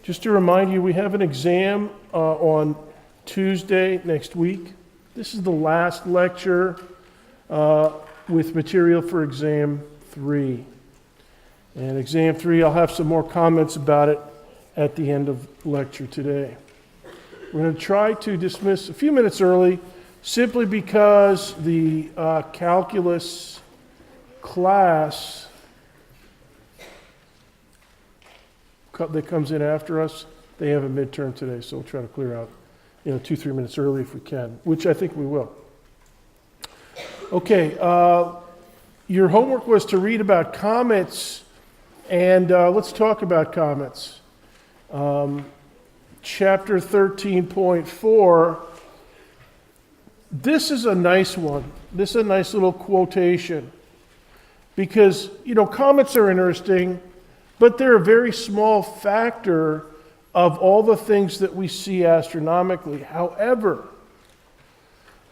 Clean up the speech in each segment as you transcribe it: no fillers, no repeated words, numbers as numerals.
Just to remind you, we have an exam on Tuesday next week. This is the last lecture with material for exam 3. And exam 3, I'll have some more comments about it at the end of lecture today. We're going to try to dismiss a few minutes early simply because the calculus class that comes in after us, they have a midterm today, so we'll try to clear out 2-3 minutes early if we can, which I think we will. Okay, your homework was to read about comets, and let's talk about comets. Chapter 13.4, this is a nice one. This is a nice little quotation because, comets are interesting, but they're a very small factor of all the things that we see astronomically. However,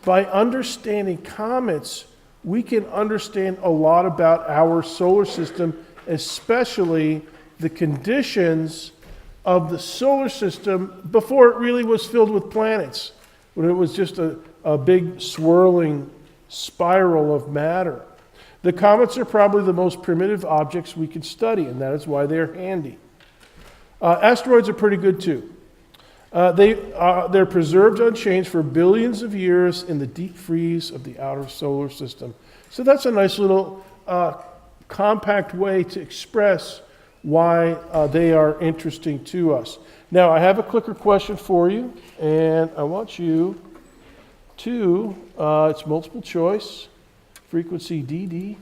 by understanding comets, we can understand a lot about our solar system, especially the conditions of the solar system before it really was filled with planets, when it was just a big swirling spiral of matter. The comets are probably the most primitive objects we can study, and that is why they're handy. Asteroids are pretty good too. They're preserved unchanged for billions of years in the deep freeze of the outer solar system. So that's a nice little compact way to express why they are interesting to us. Now, I have a clicker question for you, and I want you to, it's multiple choice, frequency DD.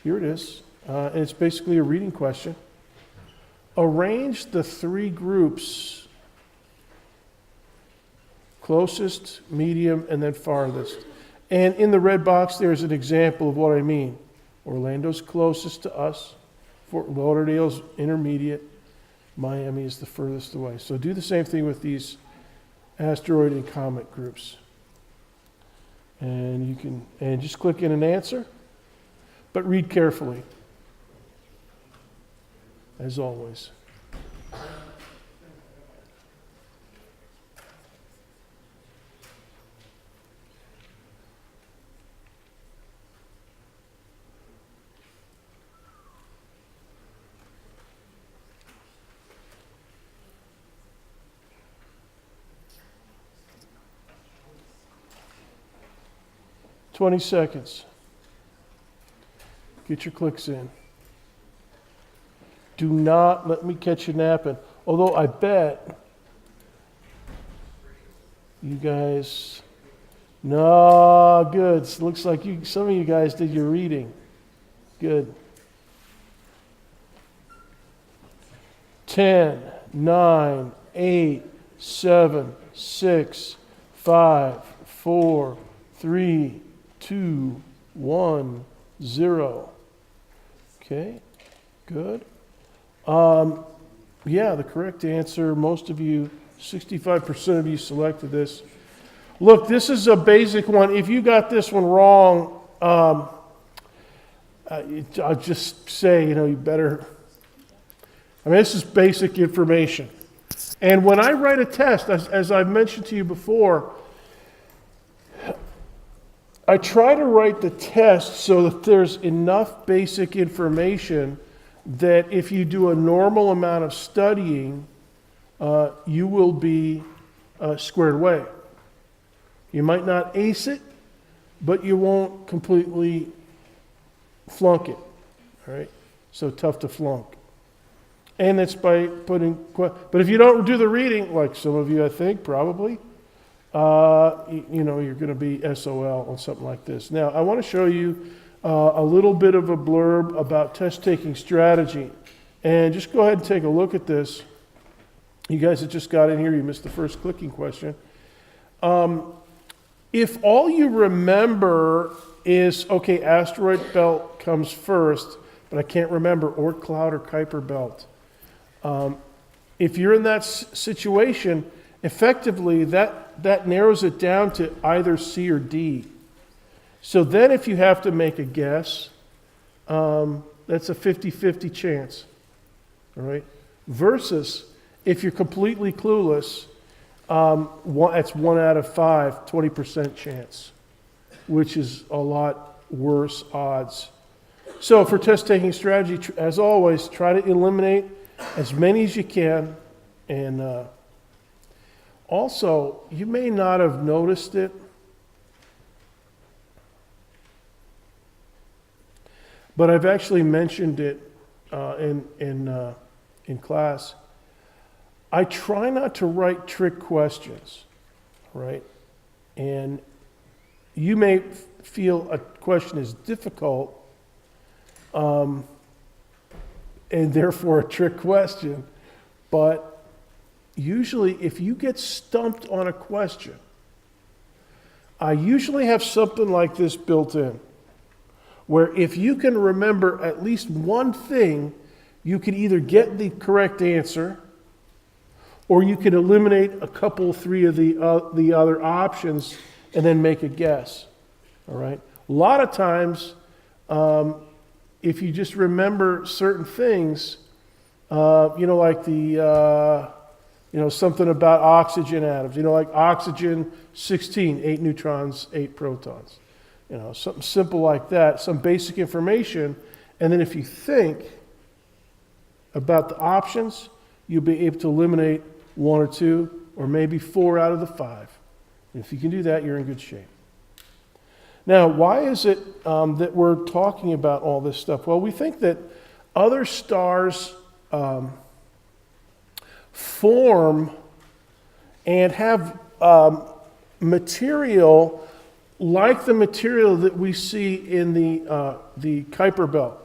Here it is, and it's basically a reading question. Arrange the 3 groups, closest, medium, and then farthest. And in the red box, there's an example of what I mean. Orlando's closest to us. Fort Lauderdale's intermediate. Miami is the furthest away. So do the same thing with these asteroid and comet groups. And you can just click in an answer, but read carefully, as always. Twenty seconds. Get your clicks in. Do not let me catch you napping. Although I bet you guys, no, good. It looks like some of you guys did your reading. Good. 10, 9, 8, 7, 6, 5, 4, 3, 2, 1, 0. Okay, good. Yeah, the correct answer, most of you, 65% of you selected this. Look, this is a basic one. If you got this one wrong, I'll just say, you better, this is basic information. And when I write a test, as I've mentioned to you before, I try to write the test so that there's enough basic information that if you do a normal amount of studying, you will be squared away. You might not ace it, but you won't completely flunk it. All right? So tough to flunk. And that's by putting, but if you don't do the reading, like some of you I think probably, you're going to be SOL on something like this. Now, I want to show you a little bit of a blurb about test-taking strategy. And just go ahead and take a look at this. You guys that just got in here, you missed the first clicking question. If all you remember is, okay, asteroid belt comes first, but I can't remember Oort Cloud or Kuiper Belt. If you're in that situation, effectively that narrows it down to either C or D. So then if you have to make a guess, that's a 50-50 chance. All right? Versus If you're completely clueless, that's 1 out of 5, 20% chance, which is a lot worse odds. So for test-taking strategy, as always, try to eliminate as many as you can. And also, you may not have noticed it, but I've actually mentioned it in class. I try not to write trick questions, right? And you may feel a question is difficult, and therefore a trick question, but usually if you get stumped on a question, I usually have something like this built in, where if you can remember at least one thing, you can either get the correct answer, or you can eliminate a couple, 3 of the other options and then make a guess. All right? A lot of times, if you just remember certain things, like something about oxygen atoms, like oxygen 16, 8 neutrons, 8 protons. Something simple like that, some basic information. And then if you think about the options, you'll be able to eliminate 1 or 2, or maybe 4 out of the 5. And if you can do that, you're in good shape. Now, why is it that we're talking about all this stuff? Well, we think that other stars form and have material like the material that we see in the Kuiper Belt.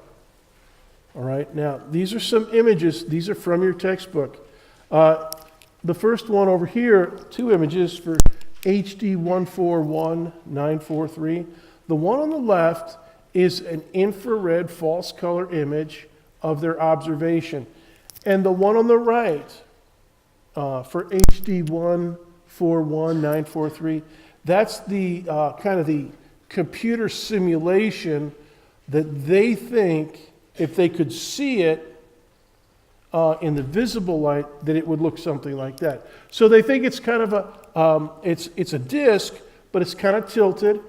All right, now these are some images. These are from your textbook. The first one over here, 2 images for HD 141943. The one on the left is an infrared false color image of their observation. And the one on the right, for HD 141943, that's the kind of the computer simulation that they think, if they could see it in the visible light, that it would look something like that. So they think it's kind of it's a disk, but it's kind of tilted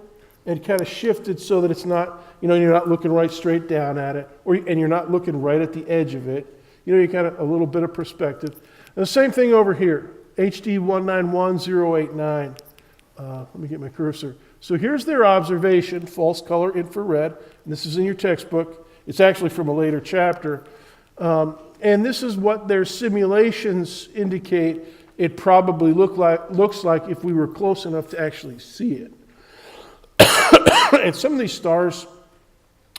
and kind of shifted so that it's not, you're not looking right straight down at it, and you're not looking right at the edge of it. You kind of a little bit of perspective. And the same thing over here, HD 191089. Let me get my cursor. So here's their observation, false color infrared. And this is in your textbook. It's actually from a later chapter. And this is what their simulations indicate it probably looks like if we were close enough to actually see it. And some of these stars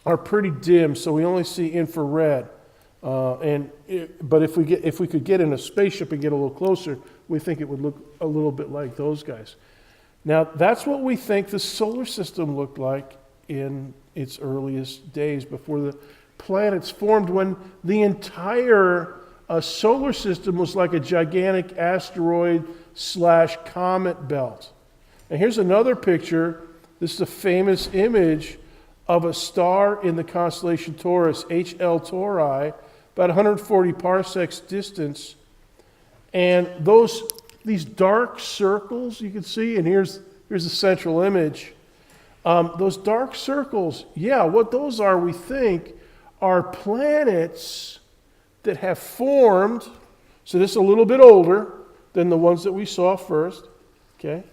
are pretty dim, so we only see infrared. But if we could get in a spaceship and get a little closer, we think it would look a little bit like those guys. Now, that's what we think the solar system looked like in its earliest days before the planets formed, when the entire solar system was like a gigantic asteroid/comet belt. And here's another picture. This is a famous image of a star in the constellation Taurus, HL Tauri, about 140 parsecs distance. And these dark circles you can see, and here's the central image. Those dark circles, what those are, we think, are planets that have formed. So this is a little bit older than the ones that we saw first, okay?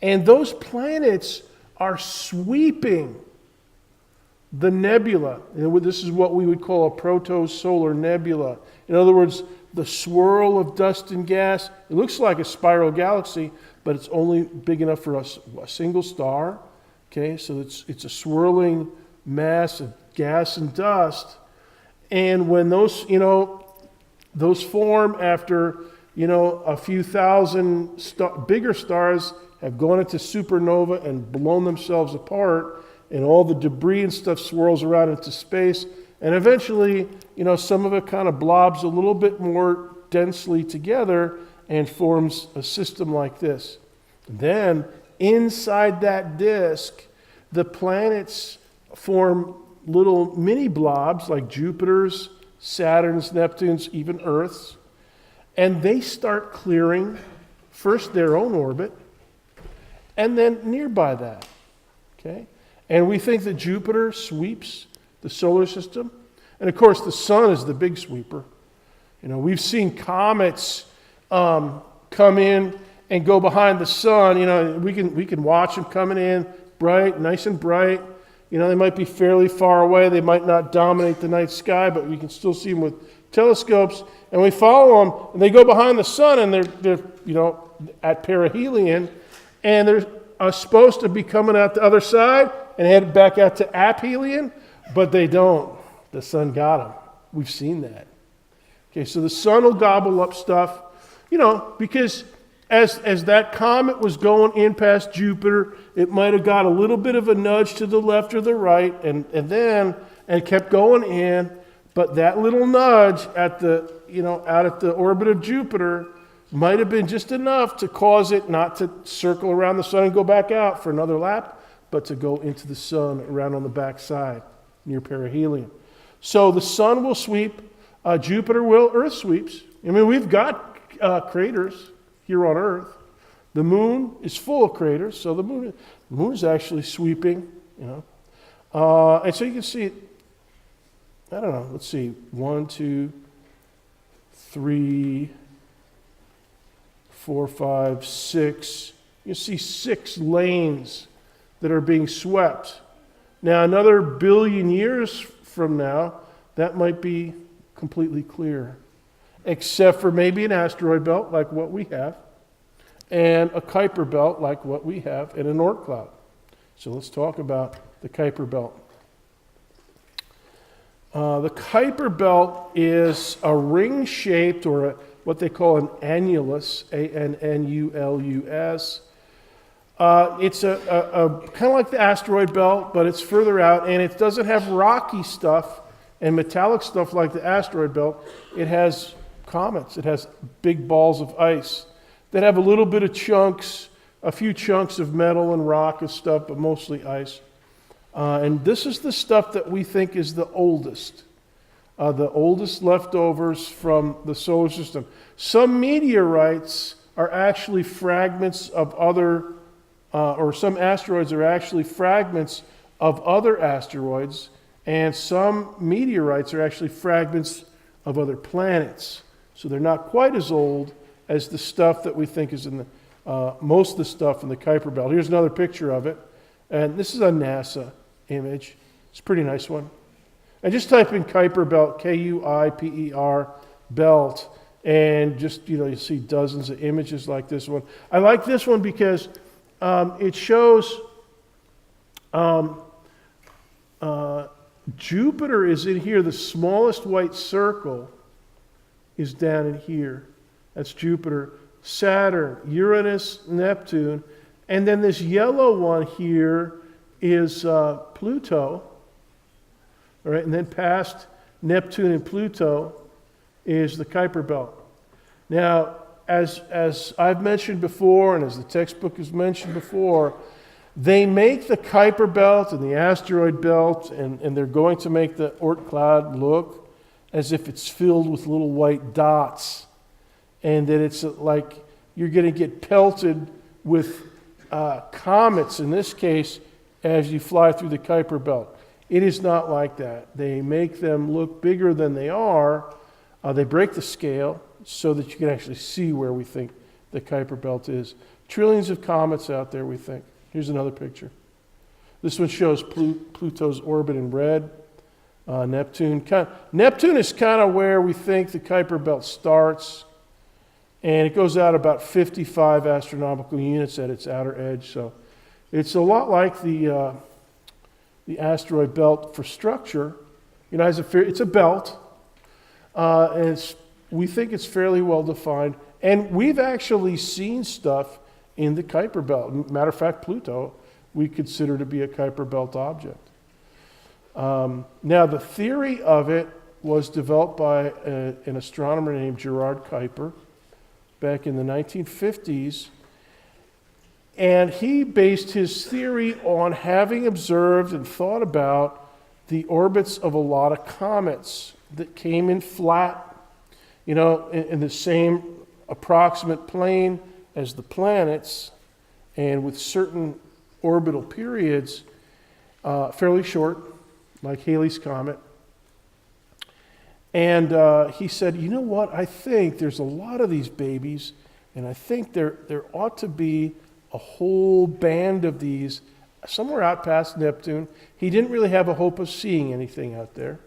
And those planets are sweeping the nebula. And this is what we would call a proto-solar nebula. In other words, the swirl of dust and gas. It looks like a spiral galaxy, but it's only big enough for a single star. Okay, so it's a swirling mass of gas and dust. And when those form after, a few thousand bigger stars have gone into supernova and blown themselves apart, and all the debris and stuff swirls around into space, and eventually, some of it kind of blobs a little bit more densely together and forms a system like this. Then, inside that disk, the planets form little mini blobs like Jupiter's, Saturn's, Neptune's, even Earth's. And they start clearing first their own orbit, and then nearby that. Okay? And we think that Jupiter sweeps the solar system. And of course, the sun is the big sweeper. We've seen comets come in and go behind the sun. We can watch them coming in bright, nice and bright. They might be fairly far away. They might not dominate the night sky, but we can still see them with telescopes. And we follow them, and they go behind the sun, and they're at perihelion, and they're supposed to be coming out the other side and head back out to aphelion, but they don't. The sun got them. We've seen that. Okay, so the sun will gobble up stuff, because as that comet was going in past Jupiter, it might have got a little bit of a nudge to the left or the right, and then kept going in. But that little nudge at out at the orbit of Jupiter might have been just enough to cause it not to circle around the sun and go back out for another lap, but to go into the sun around on the backside near perihelion. So the sun will sweep, Jupiter will, Earth sweeps. We've got craters here on Earth. The moon is full of craters, so the moon is actually sweeping, and so you can see, I don't know, let's see, 1, 2, 3, 4, 5, 6. You see 6 lanes that are being swept. Now, another billion years from now, that might be completely clear, except for maybe an asteroid belt like what we have, and a Kuiper Belt like what we have, and an Oort Cloud. So let's talk about the Kuiper Belt. The Kuiper Belt is a ring-shaped, or what they call an annulus, A-N-N-U-L-U-S. It's a kind of like the asteroid belt, but it's further out, and it doesn't have rocky stuff and metallic stuff like the asteroid belt. It has comets. It has big balls of ice that have a little bit of chunks, a few chunks of metal and rock and stuff, but mostly ice. And this is the stuff that we think is the oldest leftovers from the solar system. Some meteorites are actually fragments of other, or some asteroids are actually fragments of other asteroids, and some meteorites are actually fragments of other planets. So they're not quite as old as the stuff that we think is in the, most of the stuff in the Kuiper Belt. Here's another picture of it, and this is a NASA image. It's a pretty nice one. And just type in Kuiper Belt, K-U-I-P-E-R, belt, and just, you see dozens of images like this one. I like this one because it shows Jupiter is in here. The smallest white circle is down in here. That's Jupiter. Saturn, Uranus, Neptune, and then this yellow one here is Pluto. All right, and then past Neptune and Pluto is the Kuiper Belt. Now, as I've mentioned before, and as the textbook has mentioned before, they make the Kuiper Belt and the asteroid belt, and they're going to make the Oort Cloud look as if it's filled with little white dots, and that it's like you're going to get pelted with comets, in this case, as you fly through the Kuiper Belt. It is not like that. They make them look bigger than they are. They break the scale so that you can actually see where we think the Kuiper Belt is. Trillions of comets out there, we think. Here's another picture. This one shows Pluto's orbit in red. Neptune is kind of where we think the Kuiper Belt starts, and it goes out about 55 astronomical units at its outer edge. So it's a lot like the asteroid belt for structure. It's a belt, and we think it's fairly well defined. And we've actually seen stuff in the Kuiper Belt. Matter of fact, Pluto we consider to be a Kuiper Belt object. Now, the theory of it was developed by an astronomer named Gerard Kuiper back in the 1950s. And he based his theory on having observed and thought about the orbits of a lot of comets that came in flat. in the same approximate plane as the planets, and with certain orbital periods, fairly short, like Halley's Comet. And he said, you know what, I think there's a lot of these babies, and I think there ought to be a whole band of these somewhere out past Neptune. He didn't really have a hope of seeing anything out there.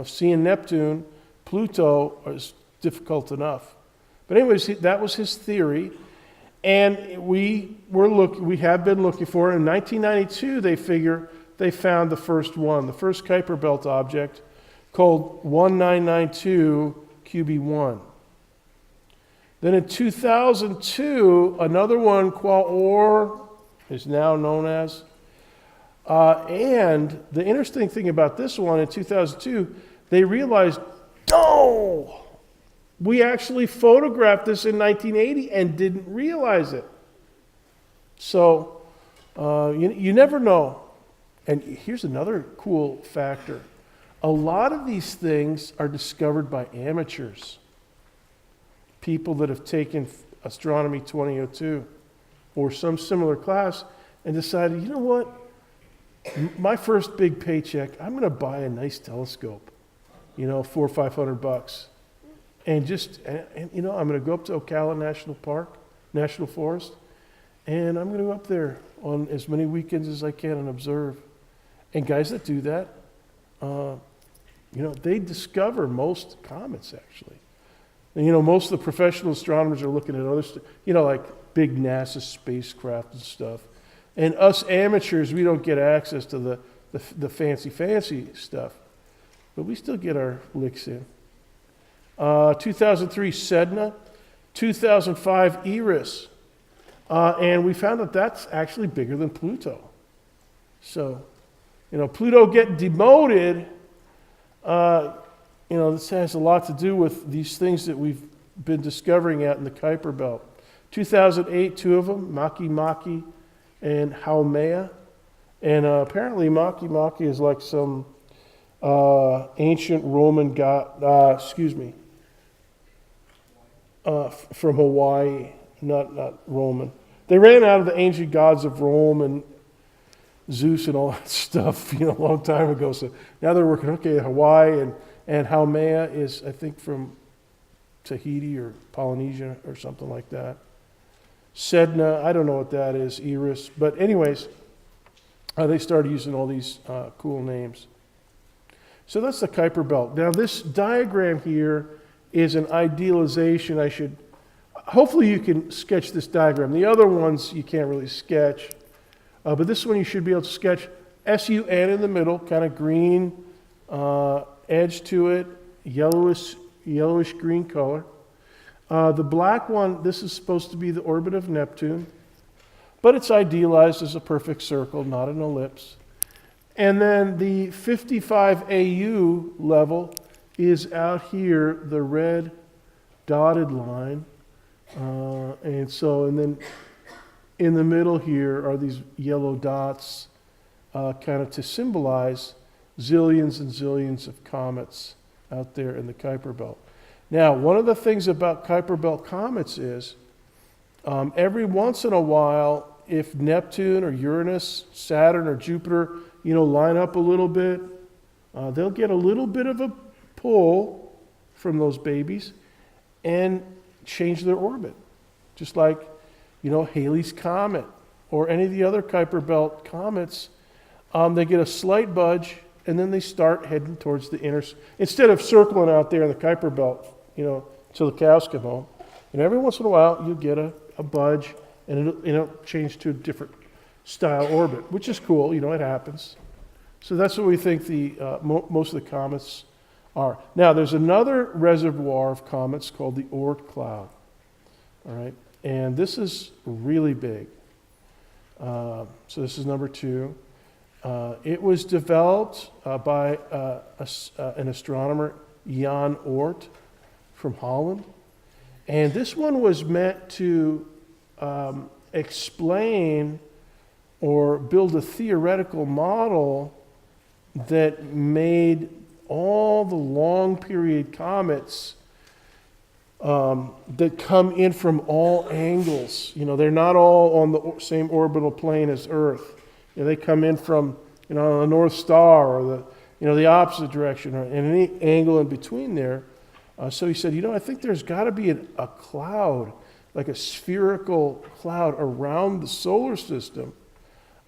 Seeing Neptune, Pluto is difficult enough. But anyways, that was his theory. And we have been looking for it. In 1992, they found the first one, the first Kuiper Belt object, called 1992 QB1. Then in 2002, another one, Quaoar, is now known as. And the interesting thing about this one, in 2002, they realized, we actually photographed this in 1980 and didn't realize it. So you never know. And here's another cool factor. A lot of these things are discovered by amateurs, people that have taken Astronomy 2002 or some similar class and decided, you know what, my first big paycheck, I'm going to buy a nice telescope, $400 or $500. And I'm going to go up to Ocala National Forest, and I'm going to go up there on as many weekends as I can and observe. And guys that do that, they discover most comets, actually. And, most of the professional astronomers are looking at other stuff, like big NASA spacecraft and stuff. And us amateurs, we don't get access to the fancy stuff. But we still get our licks in. 2003 Sedna, 2005 Eris, and we found that that's actually bigger than Pluto. So, Pluto getting demoted, this has a lot to do with these things that we've been discovering out in the Kuiper Belt. 2008, two of them, Makemake and Haumea, and apparently Makemake is like some ancient Roman god, from Hawaii, not Roman. They ran out of the ancient gods of Rome and Zeus and all that stuff, a long time ago. So now they're working, Hawaii, and Haumea is, I think, from Tahiti or Polynesia or something like that. Sedna, I don't know what that is, Eris. But anyways, they started using all these cool names. So that's the Kuiper Belt. Now this diagram here is an idealization. Hopefully you can sketch this diagram. The other ones you can't really sketch. But this one you should be able to sketch SUN in the middle, kind of green edge to it, yellowish green color. The black one, this is supposed to be the orbit of Neptune, but it's idealized as a perfect circle, not an ellipse. And then the 55 AU level is out here, the red dotted line. And then in the middle here are these yellow dots, kind of to symbolize zillions and zillions of comets out there in the Kuiper Belt. Now, one of the things about Kuiper Belt comets is every once in a while, if Neptune or Uranus, Saturn or Jupiter, line up a little bit, they'll get a little bit of a pull from those babies and change their orbit. Just like, Halley's Comet or any of the other Kuiper Belt comets, they get a slight budge and then they start heading towards the inner, instead of circling out there in the Kuiper Belt, till the cows come home. And every once in a while, you'll get a budge and it'll change to a different style orbit, which is cool, it happens. So that's what we think most of the comets are. Now, there's another reservoir of comets called the Oort Cloud. All right, and this is really big. So this is number 2. It was developed by an astronomer, Jan Oort, from Holland. And this one was meant to explain or build a theoretical model that made all the long period comets that come in from all angles. They're not all on the same orbital plane as Earth. They come in from, the North Star or the opposite direction or in any angle in between there. So he said, I think there's got to be a cloud, like a spherical cloud around the solar system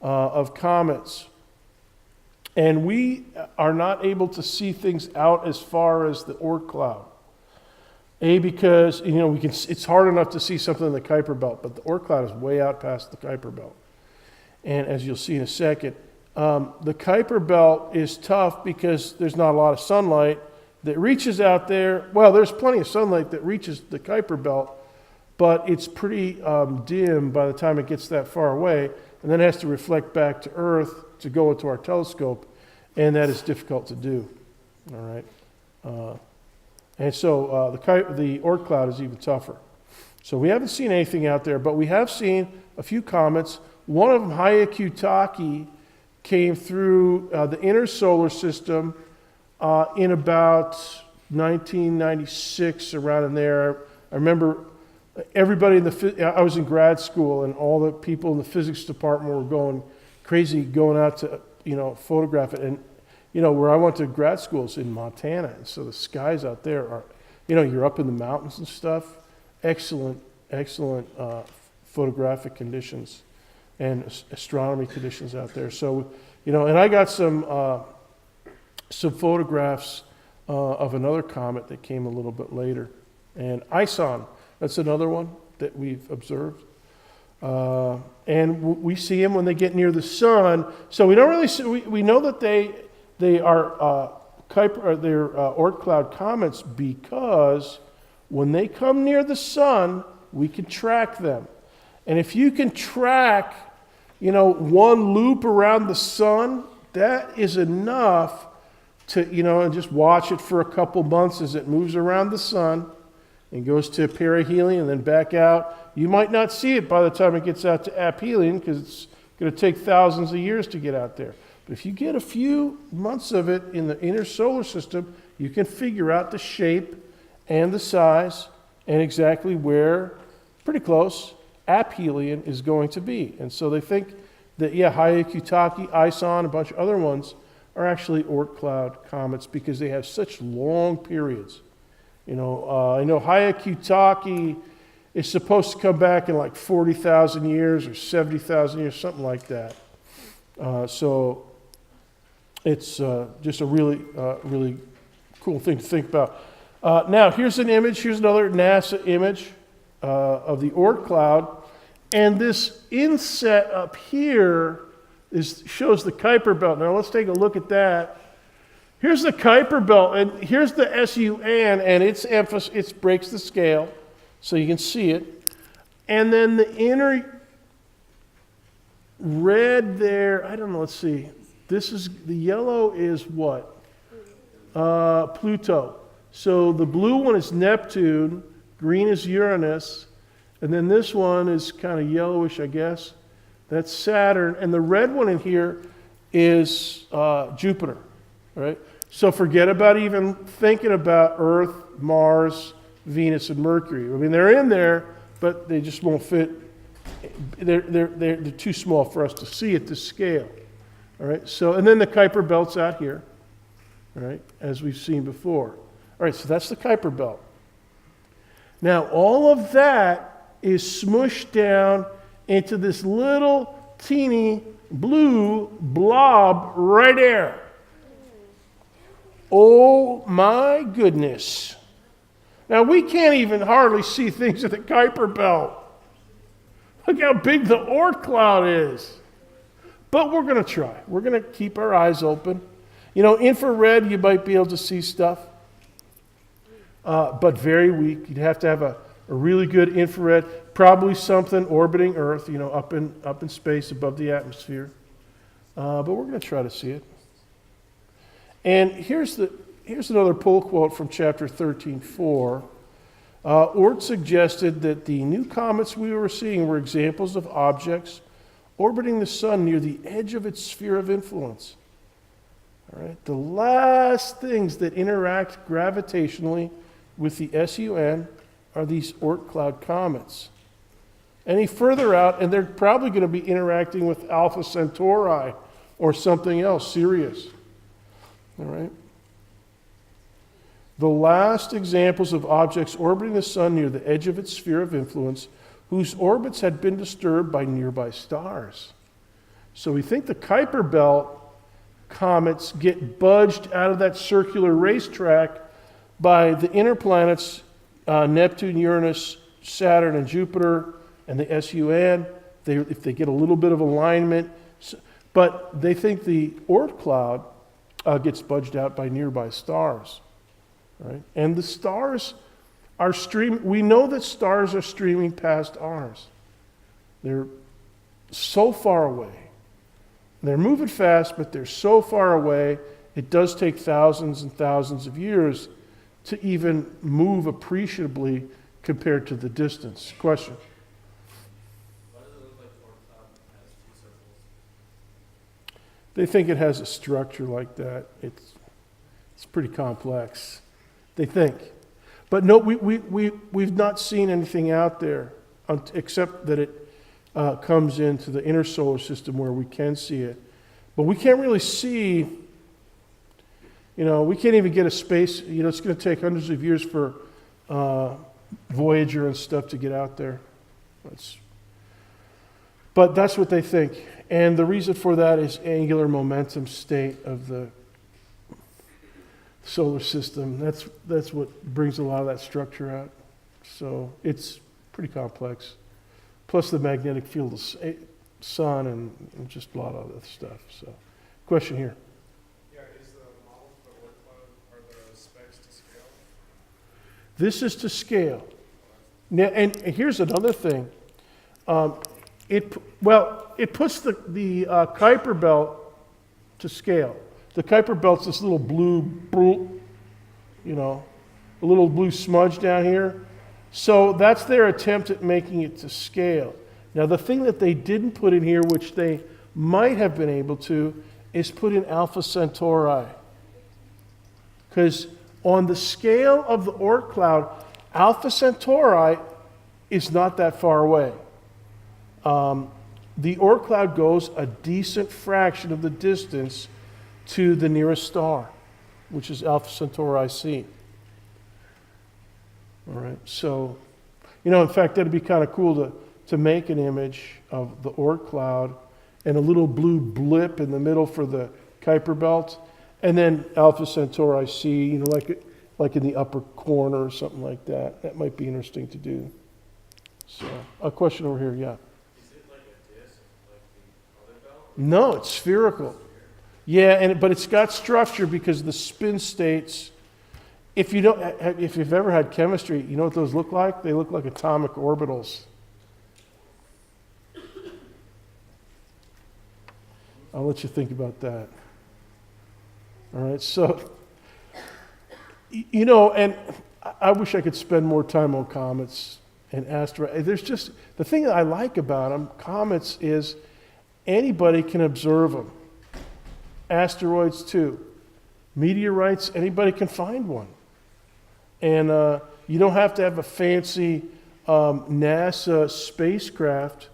of comets. And we are not able to see things out as far as the Oort Cloud. Because, it's hard enough to see something in the Kuiper Belt, but the Oort Cloud is way out past the Kuiper Belt. And as you'll see in a second, the Kuiper Belt is tough because there's not a lot of sunlight that reaches out there. Well, there's plenty of sunlight that reaches the Kuiper Belt, but it's pretty dim by the time it gets that far away, and then it has to reflect back to Earth to go into our telescope, and that is difficult to do. All right. And so the Oort Cloud is even tougher. So we haven't seen anything out there, but we have seen a few comets. One of them, Hyakutake, came through the inner solar system in about 1996, around in there. I remember everybody I was in grad school, and all the people in the physics department were going crazy, going out to photograph it. And where I went to grad school is in Montana, and so the skies out there are, you're up in the mountains and stuff. Excellent photographic conditions and astronomy conditions out there. So, and I got some photographs of another comet that came a little bit later. And Ison, that's another one that we've observed. And we see them when they get near the sun. So we don't really see, we know that they are they're Oort Cloud comets because when they come near the sun, we can track them. And if you can track, one loop around the sun, that is enough to, and just watch it for a couple months as it moves around the sun and goes to perihelion and then back out. You might not see it by the time it gets out to aphelion because it's going to take thousands of years to get out there. But if you get a few months of it in the inner solar system, you can figure out the shape and the size and exactly where, pretty close, aphelion is going to be. And so they think that, Hyakutake, Ison, a bunch of other ones are actually Oort Cloud comets because they have such long periods. I know Hyakutake is supposed to come back in like 40,000 years or 70,000 years, something like that. So it's just a really cool thing to think about. Now, here's an image. Here's another NASA image of the Oort Cloud. And this inset up here shows the Kuiper Belt. Now, let's take a look at that. Here's the Kuiper Belt, and here's the SUN, and it breaks the scale, so you can see it. And then the inner red there, I don't know, let's see. The yellow is what? Pluto. So the blue one is Neptune, green is Uranus, and then this one is kind of yellowish, I guess. That's Saturn, and the red one in here is Jupiter, right? So forget about even thinking about Earth, Mars, Venus, and Mercury. I mean, they're in there, but they just won't fit. They're too small for us to see at this scale. All right. So, and then the Kuiper Belt's out here, all right, as we've seen before. All right. So that's the Kuiper Belt. Now, all of that is smushed down into this little teeny blue blob right there. Oh my goodness. Now, we can't even hardly see things in the Kuiper Belt. Look how big the Oort Cloud is. But we're going to try. We're going to keep our eyes open. Infrared, you might be able to see stuff, but very weak. You'd have to have a really good infrared, probably something orbiting Earth, up in space above the atmosphere. But we're going to try to see it. And here's another pull quote from chapter 13:4. Oort suggested that the new comets we were seeing were examples of objects orbiting the sun near the edge of its sphere of influence. All right, the last things that interact gravitationally with the SUN are these Oort Cloud comets. Any further out, and they're probably going to be interacting with Alpha Centauri or something else, Sirius. All right? The last examples of objects orbiting the sun near the edge of its sphere of influence, whose orbits had been disturbed by nearby stars. So we think the Kuiper Belt comets get budged out of that circular racetrack by the inner planets, Neptune, Uranus, Saturn, and Jupiter, and the SUN. If they get a little bit of alignment. But they think the Oort Cloud gets budged out by nearby stars. Right? And the stars are streaming. We know that stars are streaming past ours. They're so far away. They're moving fast, but they're so far away, it does take thousands and thousands of years to even move appreciably compared to the distance. Question? Why does it look like Oort Cloud has two circles? They think it has a structure like that. It's pretty complex. They think. But no, we've not seen anything out there except that it comes into the inner solar system where we can see it. But we can't really see, we can't even get a space, it's going to take hundreds of years for Voyager and stuff to get out there. But that's what they think. And the reason for that is angular momentum state of the solar system. That's what brings a lot of that structure out. So it's pretty complex. Plus the magnetic field of the sun and just a lot of other stuff. So, question here. Yeah, is the model for the Oort Cloud, are the specs to scale? This is to scale. Now, and here's another thing. It puts the Kuiper Belt to scale. The Kuiper Belt's this little blue, a little blue smudge down here. So that's their attempt at making it to scale. Now the thing that they didn't put in here, which they might have been able to, is put in Alpha Centauri. Because on the scale of the Oort Cloud, Alpha Centauri is not that far away. The Oort Cloud goes a decent fraction of the distance to the nearest star, which is Alpha Centauri C. All right, so, in fact, that'd be kind of cool to make an image of the Oort Cloud and a little blue blip in the middle for the Kuiper Belt, and then Alpha Centauri C, like in the upper corner or something like that. That might be interesting to do. So, a question over here, yeah. Is it like a disc, like the other belt? No, it's spherical. Yeah, but it's got structure because the spin states. If you've ever had chemistry, you know what those look like? They look like atomic orbitals. I'll let you think about that. All right, so, and I wish I could spend more time on comets and asteroids. There's just, the thing that I like about them, comets, is anybody can observe them. Asteroids too. Meteorites, anybody can find one. And you don't have to have a fancy NASA spacecraft.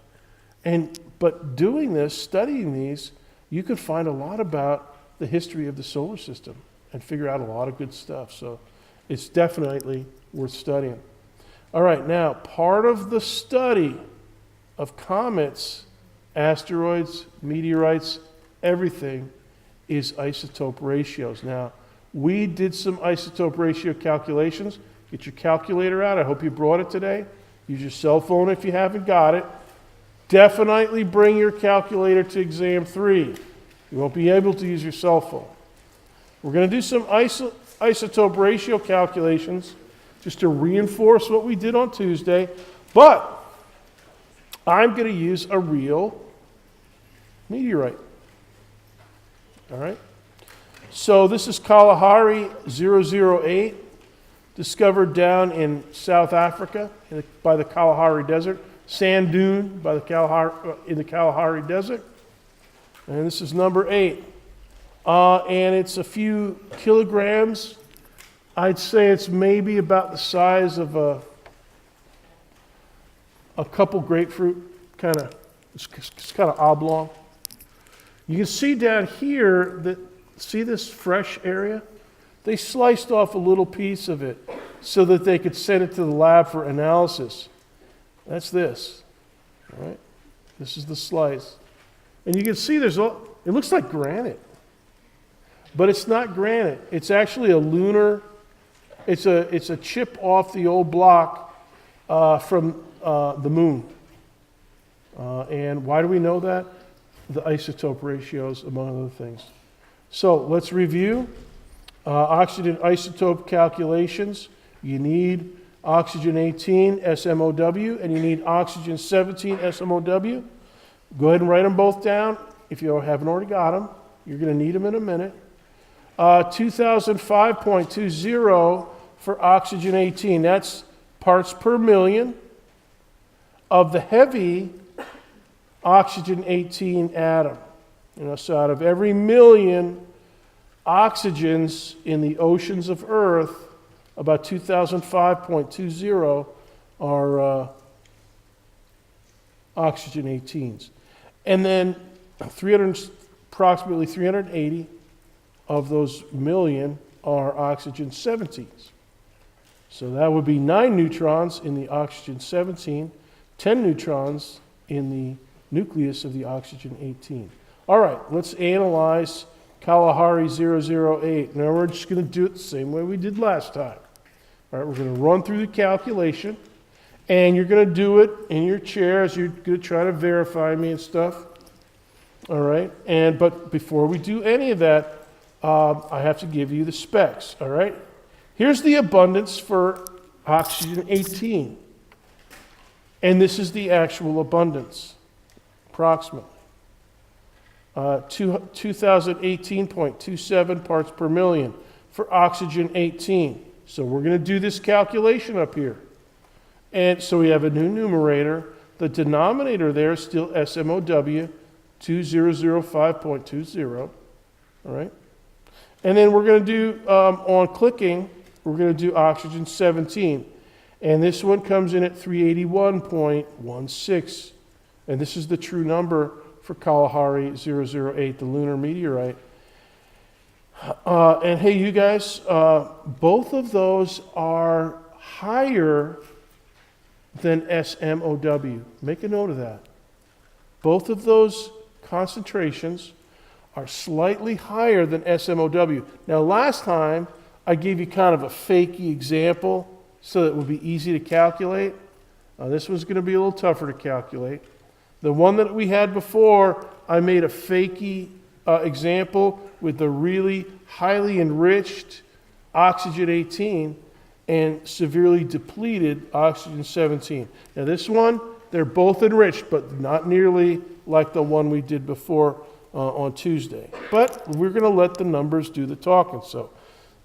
But doing this, studying these, you can find a lot about the history of the solar system and figure out a lot of good stuff. So it's definitely worth studying. All right, now part of the study of comets, asteroids, meteorites, everything is isotope ratios. Now, we did some isotope ratio calculations. Get your calculator out. I hope you brought it today. Use your cell phone if you haven't got it. Definitely bring your calculator to exam 3. You won't be able to use your cell phone. We're going to do some isotope ratio calculations just to reinforce what we did on Tuesday. But I'm going to use a real meteorite. All right? So this is Kalahari 008, discovered down in South Africa by the Kalahari Desert. Sand dune by in the Kalahari Desert. And this is number 8. And it's a few kilograms. I'd say it's maybe about the size of a couple grapefruit, it's kind of oblong. You can see down here that, see this fresh area? They sliced off a little piece of it so that they could send it to the lab for analysis. That's this, all right? This is the slice. And you can see it looks like granite, but it's not granite. It's actually a lunar, it's a chip off the old block from the moon. And why do we know that? The isotope ratios, among other things. So let's review. Oxygen isotope calculations. You need oxygen 18 SMOW and you need oxygen 17 SMOW. Go ahead and write them both down. If you haven't already got them, you're going to need them in a minute. 2005.20 for oxygen 18. That's parts per million of the heavy oxygen 18 atom. So out of every million oxygens in the oceans of Earth, about 2005.20 are oxygen 18s. And then approximately 380 of those million are oxygen 17s. So that would be 9 neutrons in the oxygen 17, 10 neutrons in the nucleus of the oxygen 18. All right, let's analyze Kalahari 008. Now we're just going to do it the same way we did last time. All right, we're going to run through the calculation, and you're going to do it in your chair as you're going to try to verify me and stuff. All right, but before we do any of that, I have to give you the specs. All right, here's the abundance for oxygen 18, and this is the actual abundance, approximately. 2018.27 parts per million for oxygen 18. So we're going to do this calculation up here. And so we have a new numerator. The denominator there is still SMOW 2005.20. All right. And then we're going to do, on clicking, we're going to do oxygen 17. And this one comes in at 381.16. And this is the true number for Kalahari 008, the lunar meteorite. And hey, you guys, both of those are higher than SMOW. Make a note of that. Both of those concentrations are slightly higher than SMOW. Now, last time, I gave you kind of a fakey example so that it would be easy to calculate. This one's going to be a little tougher to calculate. The one that we had before, I made a fakey example with the really highly enriched oxygen 18 and severely depleted oxygen 17. Now this one, they're both enriched, but not nearly like the one we did before on Tuesday. But we're going to let the numbers do the talking. So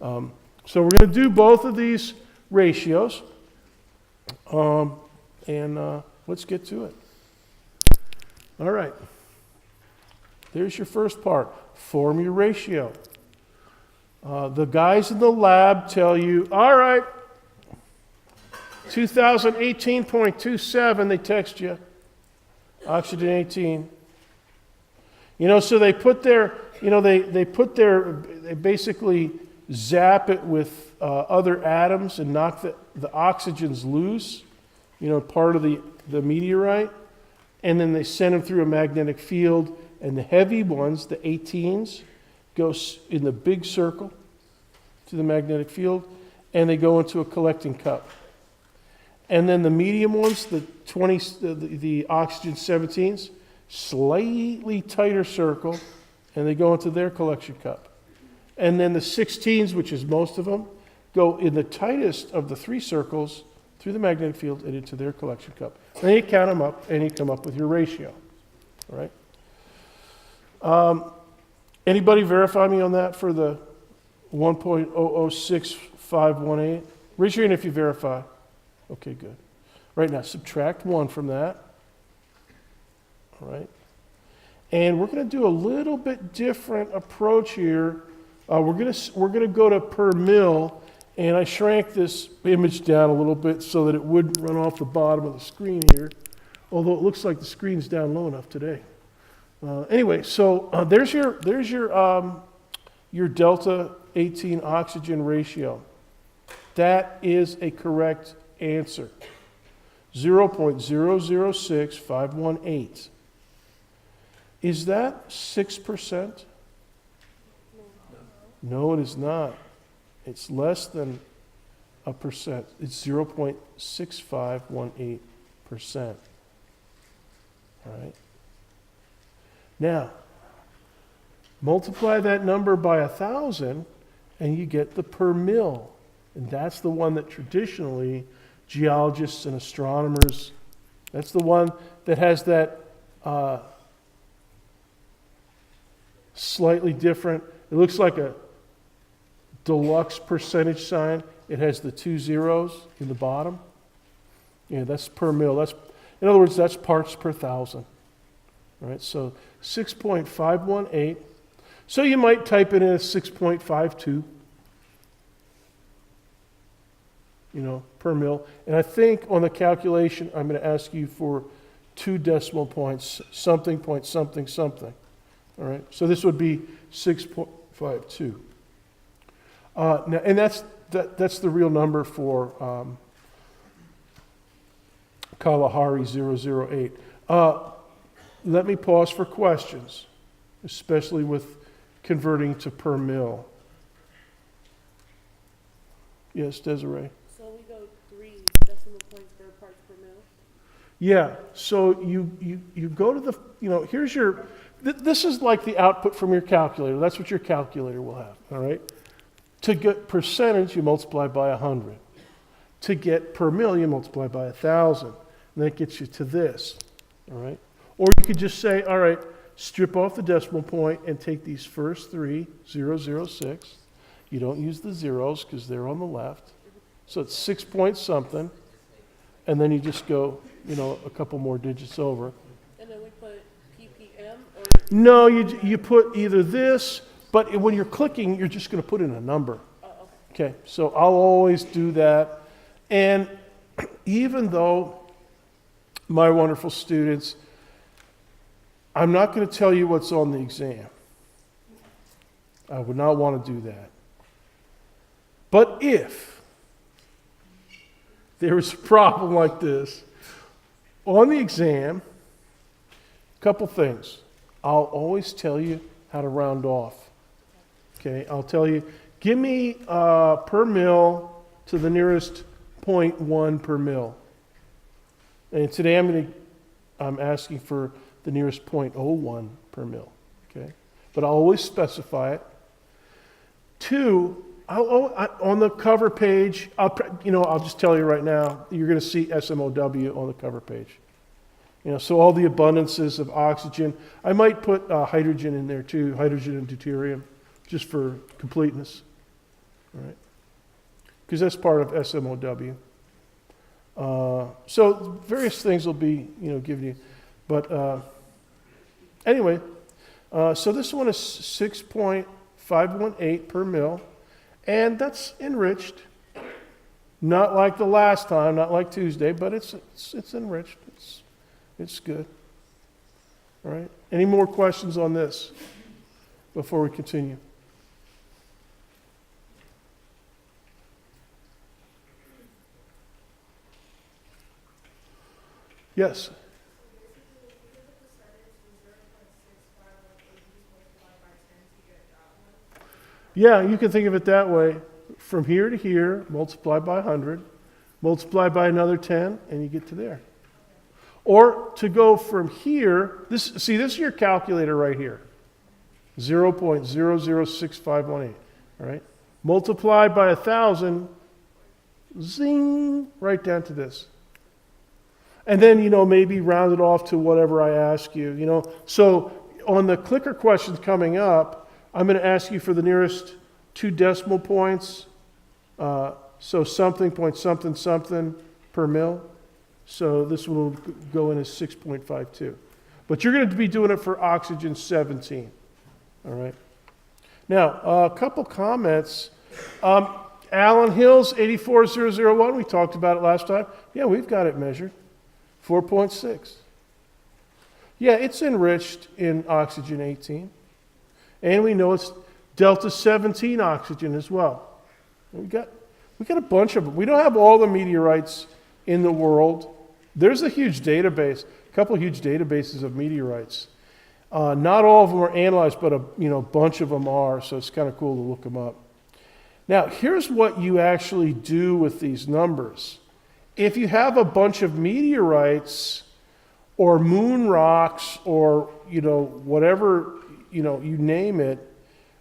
we're going to do both of these ratios, and let's get to it. All right, there's your first part. Form your ratio. The guys in the lab tell you, all right, 2018.27, they text you, oxygen 18. So they put their, they basically zap it with other atoms and knock the oxygens loose, part of the meteorite. And then they send them through a magnetic field, and the heavy ones, the 18s, go in the big circle to the magnetic field, and they go into a collecting cup. And then the medium ones, the oxygen 17s, slightly tighter circle, and they go into their collection cup. And then the 16s, which is most of them, go in the tightest of the 3 circles through the magnetic field and into their collection cup. Then you count them up, and you come up with your ratio. All right? Anybody verify me on that for the 1.006518? Raise your hand if you verify. Okay, good. Right now, subtract 1 from that. All right? And we're going to do a little bit different approach here. We're going to go to per mil, And I shrank this image down a little bit so that it wouldn't run off the bottom of the screen here, although it looks like the screen's down low enough today. Anyway, so there's your delta 18 oxygen ratio. That is a correct answer. 0.006518. Is that 6%? No, it is not. It's less than a percent. It's 0.6518%. All right. Now, multiply that number by 1,000 and you get the per mil. And that's the one that traditionally geologists and astronomers, that's the one that has that slightly different, it looks like a deluxe percentage sign. It has the 2 zeros in the bottom. Yeah, that's per mil. That's, in other words, that's parts per thousand. All right, so 6.518. So you might type it in as 6.52, per mil. And I think on the calculation, I'm going to ask you for 2 decimal points, something point something something. All right, so this would be 6.52. Now, and that's the real number for Kalahari 008. Let me pause for questions, especially with converting to per mil. Yes, Desiree? So we go 3 decimal points per parts per mil? Yeah, so you go to the, here's your, this is like the output from your calculator. That's what your calculator will have, all right? To get percentage, you multiply by 100. To get per mil, you multiply by 1,000. And that gets you to this, all right? Or you could just say, all right, strip off the decimal point and take these first 3, 006. You don't use the zeros because they're on the left. So it's 6 point something. And then you just go, a couple more digits over. And then we put ppm or? No, you put either this, but when you're clicking, you're just going to put in a number. Oh, Okay, so I'll always do that. And even though my wonderful students, I'm not going to tell you what's on the exam. I would not want to do that. But if there is a problem like this, on the exam, a couple things. I'll always tell you how to round off. Okay, I'll tell you, give me per mil to the nearest 0.1 per mil. And today I'm asking for the nearest 0.01 per mil. Okay, but I'll always specify it. 2, on the cover page, I'll just tell you right now, you're going to see SMOW on the cover page. So all the abundances of oxygen. I might put hydrogen in there too, hydrogen and deuterium, just for completeness. All right, because that's part of SMOW. So various things will be, given you. But anyway, so this one is 6.518 per mil. And that's enriched. Not like the last time, not like Tuesday, but it's enriched. It's good. All right. Any more questions on this before we continue? Yes. Yeah, you can think of it that way. From here to here, multiply by 100, multiply by another 10, and you get to there. Or to go from here, this is your calculator right here, 0.006518, all right? Multiply by 1,000, zing, right down to this. And then, maybe round it off to whatever I ask you, So on the clicker questions coming up, I'm going to ask you for the nearest 2 decimal points. So something point something something per mil. So this one will go in as 6.52. But you're going to be doing it for oxygen 17. All right. Now, a couple comments. Allen Hills, 84001, we talked about it last time. Yeah, we've got it measured, 4.6. Yeah, it's enriched in oxygen 18. And we know it's delta 17 oxygen as well. We got a bunch of them. We don't have all the meteorites in the world. There's a huge database, a couple huge databases of meteorites. Not all of them are analyzed, but a bunch of them are, so it's kind of cool to look them up. Now, here's what you actually do with these numbers. If you have a bunch of meteorites or moon rocks or, whatever, you name it,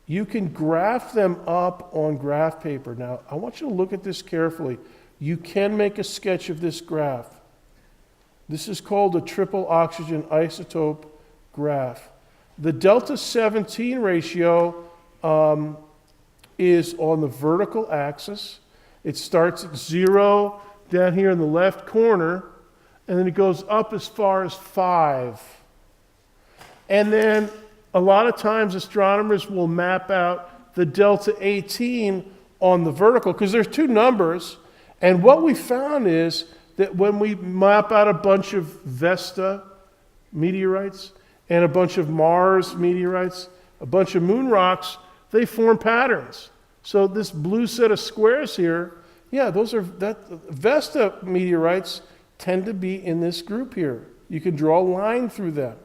you can graph them up on graph paper. Now, I want you to look at this carefully. You can make a sketch of this graph. This is called a triple oxygen isotope graph. The delta 17 ratio is on the vertical axis. It starts at 0 down here in the left corner, and then it goes up as far as 5. And then a lot of times astronomers will map out the delta 18 on the vertical, because there's two numbers. And what we found is that when we map out a bunch of Vesta meteorites and a bunch of Mars meteorites, a bunch of moon rocks, they form patterns. So this blue set of squares here, yeah, Vesta meteorites tend to be in this group here. You can draw a line through them.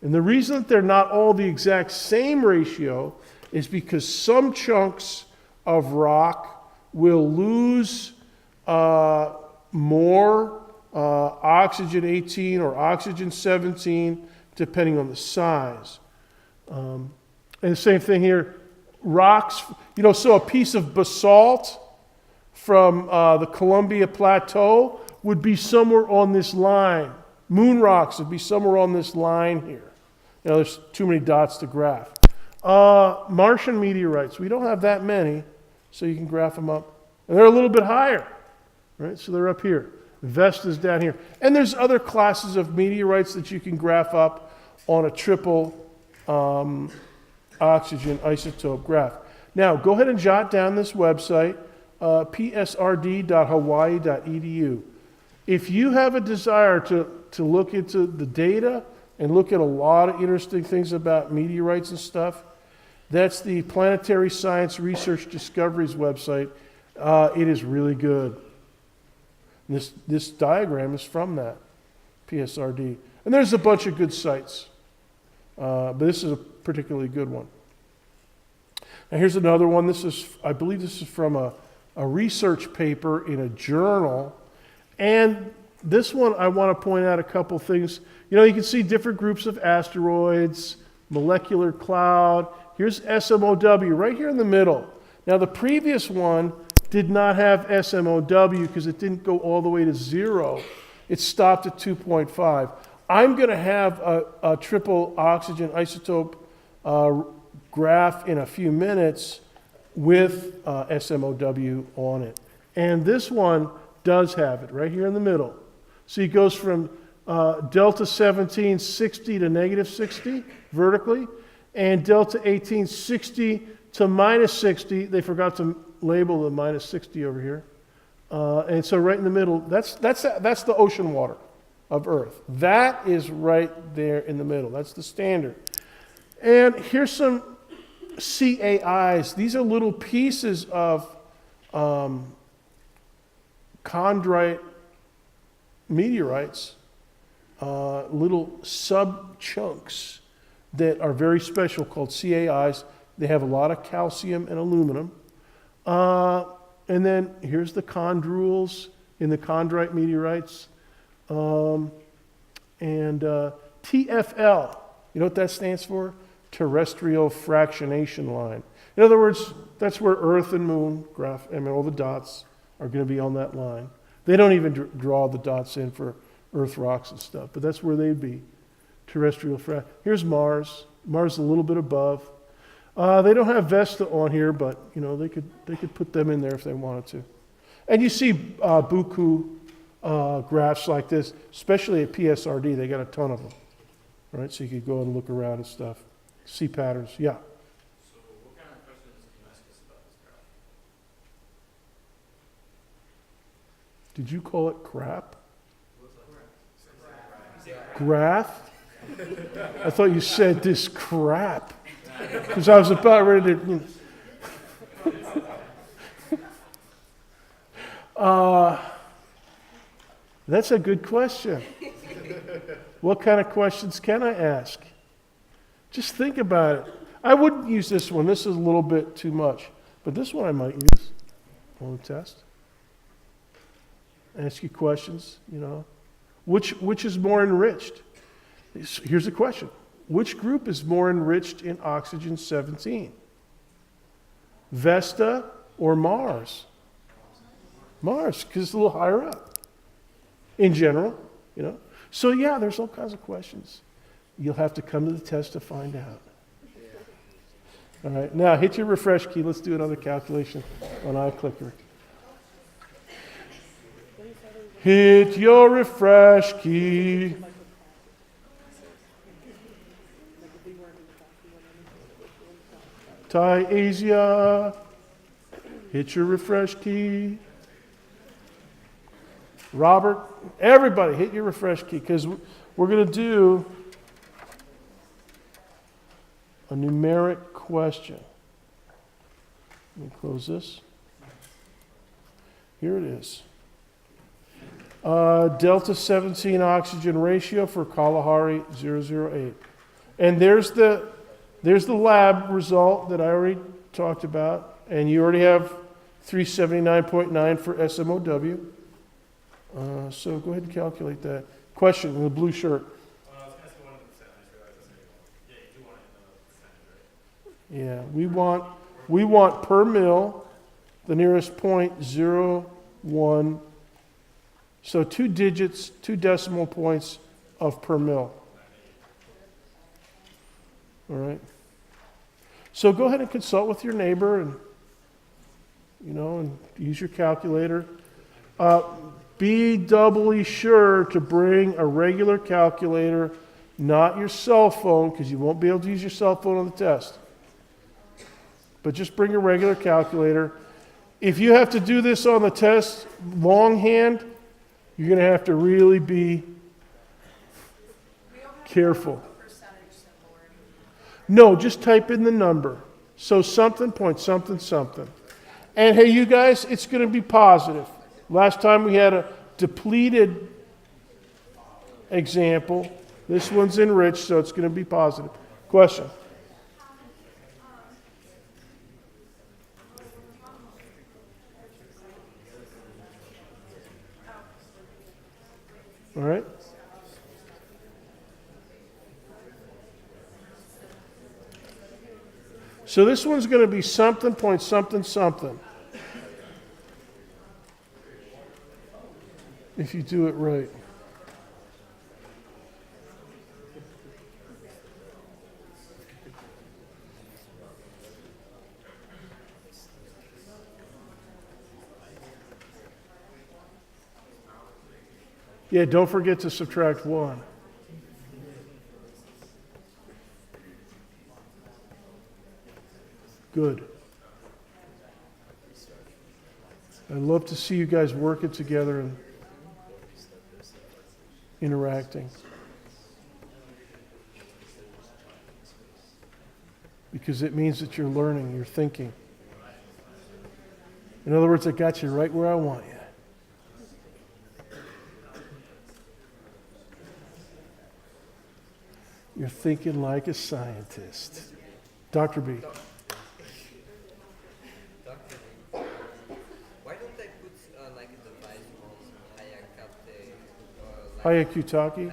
And the reason that they're not all the exact same ratio is because some chunks of rock will lose more oxygen 18 or oxygen 17, depending on the size. And the same thing here, rocks, so a piece of basalt from the Columbia Plateau would be somewhere on this line. Moon rocks would be somewhere on this line here. There's too many dots to graph. Martian meteorites, we don't have that many, so you can graph them up. And they're a little bit higher, right? So they're up here. Vesta's down here. And there's other classes of meteorites that you can graph up on a triple oxygen isotope graph. Now, go ahead and jot down this website, psrd.hawaii.edu. If you have a desire to look into the data and look at a lot of interesting things about meteorites and stuff, that's the Planetary Science Research Discoveries website. It is really good. This diagram is from that, PSRD. And there's a bunch of good sites, but this is a particularly good one. Now here's another one. I believe this is from a research paper in a journal. And this one, I want to point out a couple things. You can see different groups of asteroids, molecular cloud. Here's SMOW right here in the middle. Now the previous one did not have SMOW because it didn't go all the way to 0. It stopped at 2.5. I'm going to have a triple oxygen isotope graph in a few minutes with SMOW on it. And this one does have it right here in the middle. So it goes from delta 17, 60 to negative 60 vertically, and delta 18, 60 to minus 60. They forgot to label the minus 60 over here. And so right in the middle, that's the ocean water of Earth. That is right there in the middle. That's the standard. And here's some CAIs. These are little pieces of chondrite meteorites, little sub-chunks that are very special called CAIs. They have a lot of calcium and aluminum. And then here's the chondrules in the chondrite meteorites. And TFL, you know what that stands for? Terrestrial fractionation line. In other words, that's where Earth and Moon graph, all the dots are going to be on that line. They don't even draw the dots in for Earth rocks and stuff, but that's where they'd be. Terrestrial Here's Mars. Mars is a little bit above. They don't have Vesta on here, but they could put them in there if they wanted to. And you see buku graphs like this, especially at PSRD. They got a ton of them, right? So you could go and look around and stuff, see patterns. Yeah. So what kind of questions can you ask us about this graph? Did you call it crap? Graph? I thought you said this crap. Because I was about ready to. That's a good question. What kind of questions can I ask? Just think about it. I wouldn't use this one. This is a little bit too much. But this one I might use on the test. Ask you questions, you know. Which is more enriched? Here's a question. Which group is more enriched in oxygen 17? Vesta or Mars? Mars, because it's a little higher up. In general, you know. So yeah, there's all kinds of questions. You'll have to come to the test to find out. All right, now hit your refresh key. Let's do another calculation on iClicker. Hit your refresh key. Asia. Hit your refresh key. Robert, everybody hit your refresh key because we're going to do a numeric question. Let me close this. Here it is. Delta 17 oxygen ratio for Kalahari 008. And there's the lab result that I already talked about. And you already have 379.9 for SMOW. So go ahead and calculate that. Question in the blue shirt. I was asking one of the percent. I just realized that's what you want. Yeah, you do want it in the percentage, right? Yeah, we want per mil, the nearest 0.01. So 2 digits, 2 decimal points of per mil. All right. So go ahead and consult with your neighbor and, you know, and use your calculator. Be doubly sure to bring a regular calculator, not your cell phone, because you won't be able to use your cell phone on the test. But just bring a regular calculator. If you have to do this on the test longhand, you're going to have to really be careful. No, just type in the number. So something point something something. And hey, you guys, it's going to be positive. Last time we had a depleted example. This one's enriched, so it's going to be positive. Question? All right. So this one's going to be something point something something. If you do it right. Yeah, don't forget to subtract 1. Good. I'd love to see you guys working together and interacting. Because it means that you're learning, you're thinking. In other words, I got you right where I want you. You're thinking like a scientist. Dr. B. Why don't they put like a device on Hayakutake?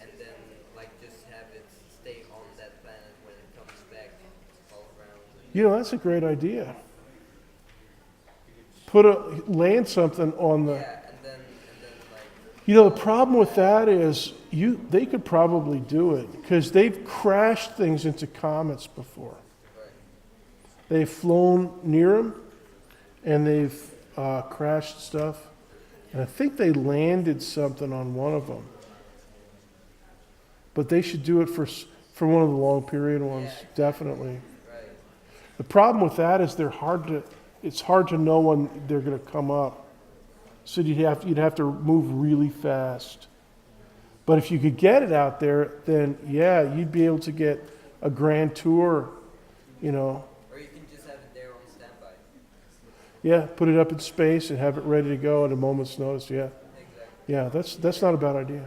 and then like just have it stay on that planet when it comes back all around? You know, that's a great idea. Land something on the. Yeah, and then like. You know, the problem with that is they could probably do it because they've crashed things into comets before. Right. They've flown near them and they've crashed stuff. And I think they landed something on one of them. But they should do it for one of the long period ones, definitely. Right. The problem with that is it's hard to know when they're going to come up. So you'd have to move really fast. But if you could get it out there, then yeah, you'd be able to get a grand tour, you know. Or you can just have it there on standby. Yeah, put it up in space and have it ready to go at a moment's notice. Yeah, Exactly. yeah, that's not a bad idea.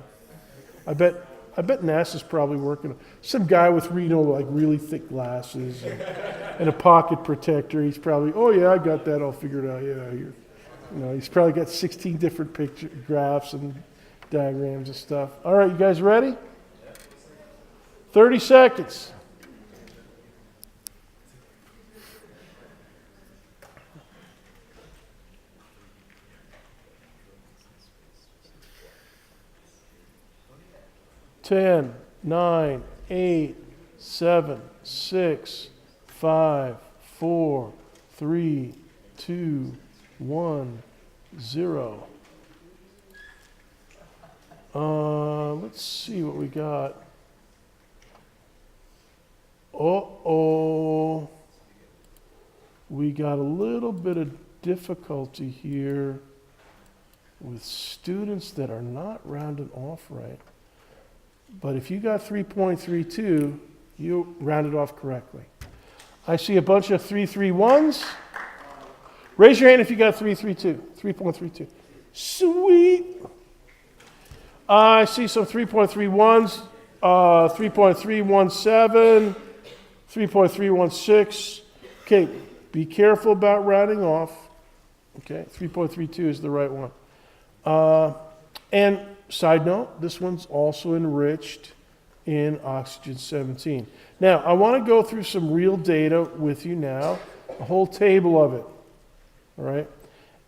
I bet NASA's probably working. Some guy with like really thick glasses and a pocket protector. He's probably, oh yeah, I got that all figured out. Yeah, here. You know, he's probably got 16 different picture graphs and diagrams and stuff. All right, you guys ready? 30 seconds. Ten, 9, 8, 7, 6, 5, 4, 3, 2, 1, 0. Let's see what we got. Uh-oh. We got a little bit of difficulty here with students that are not rounded off right. But if you got 3.32, you rounded off correctly. I see a bunch of 331s. Raise your hand if you got 3.32. Sweet. I see some 3.31s, 3.317, 3.316. Okay, be careful about rounding off. Okay, 3.32 is the right one. And side note, this one's also enriched in oxygen 17. Now, I want to go through some real data with you now, a whole table of it. All right?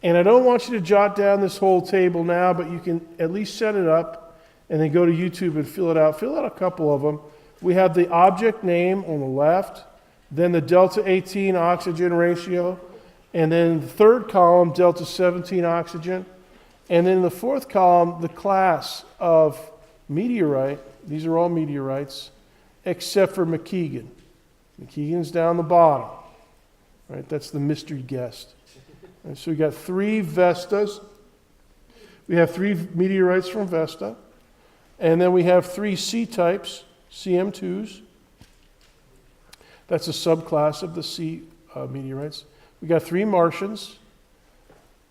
And I don't want you to jot down this whole table now, but you can at least set it up and then go to YouTube and fill it out. Fill out a couple of them. We have the object name on the left, then the delta 18 oxygen ratio, and then the third column, delta 17 oxygen, and then in the fourth column, the class of meteorite. These are all meteorites, except for McKeegan. McKeegan's down the bottom. Right? That's the mystery guest. And so we got 3 Vestas. We have 3 meteorites from Vesta. And then we have 3 C-types, CM2s. That's a subclass of the C meteorites. We got 3 Martians,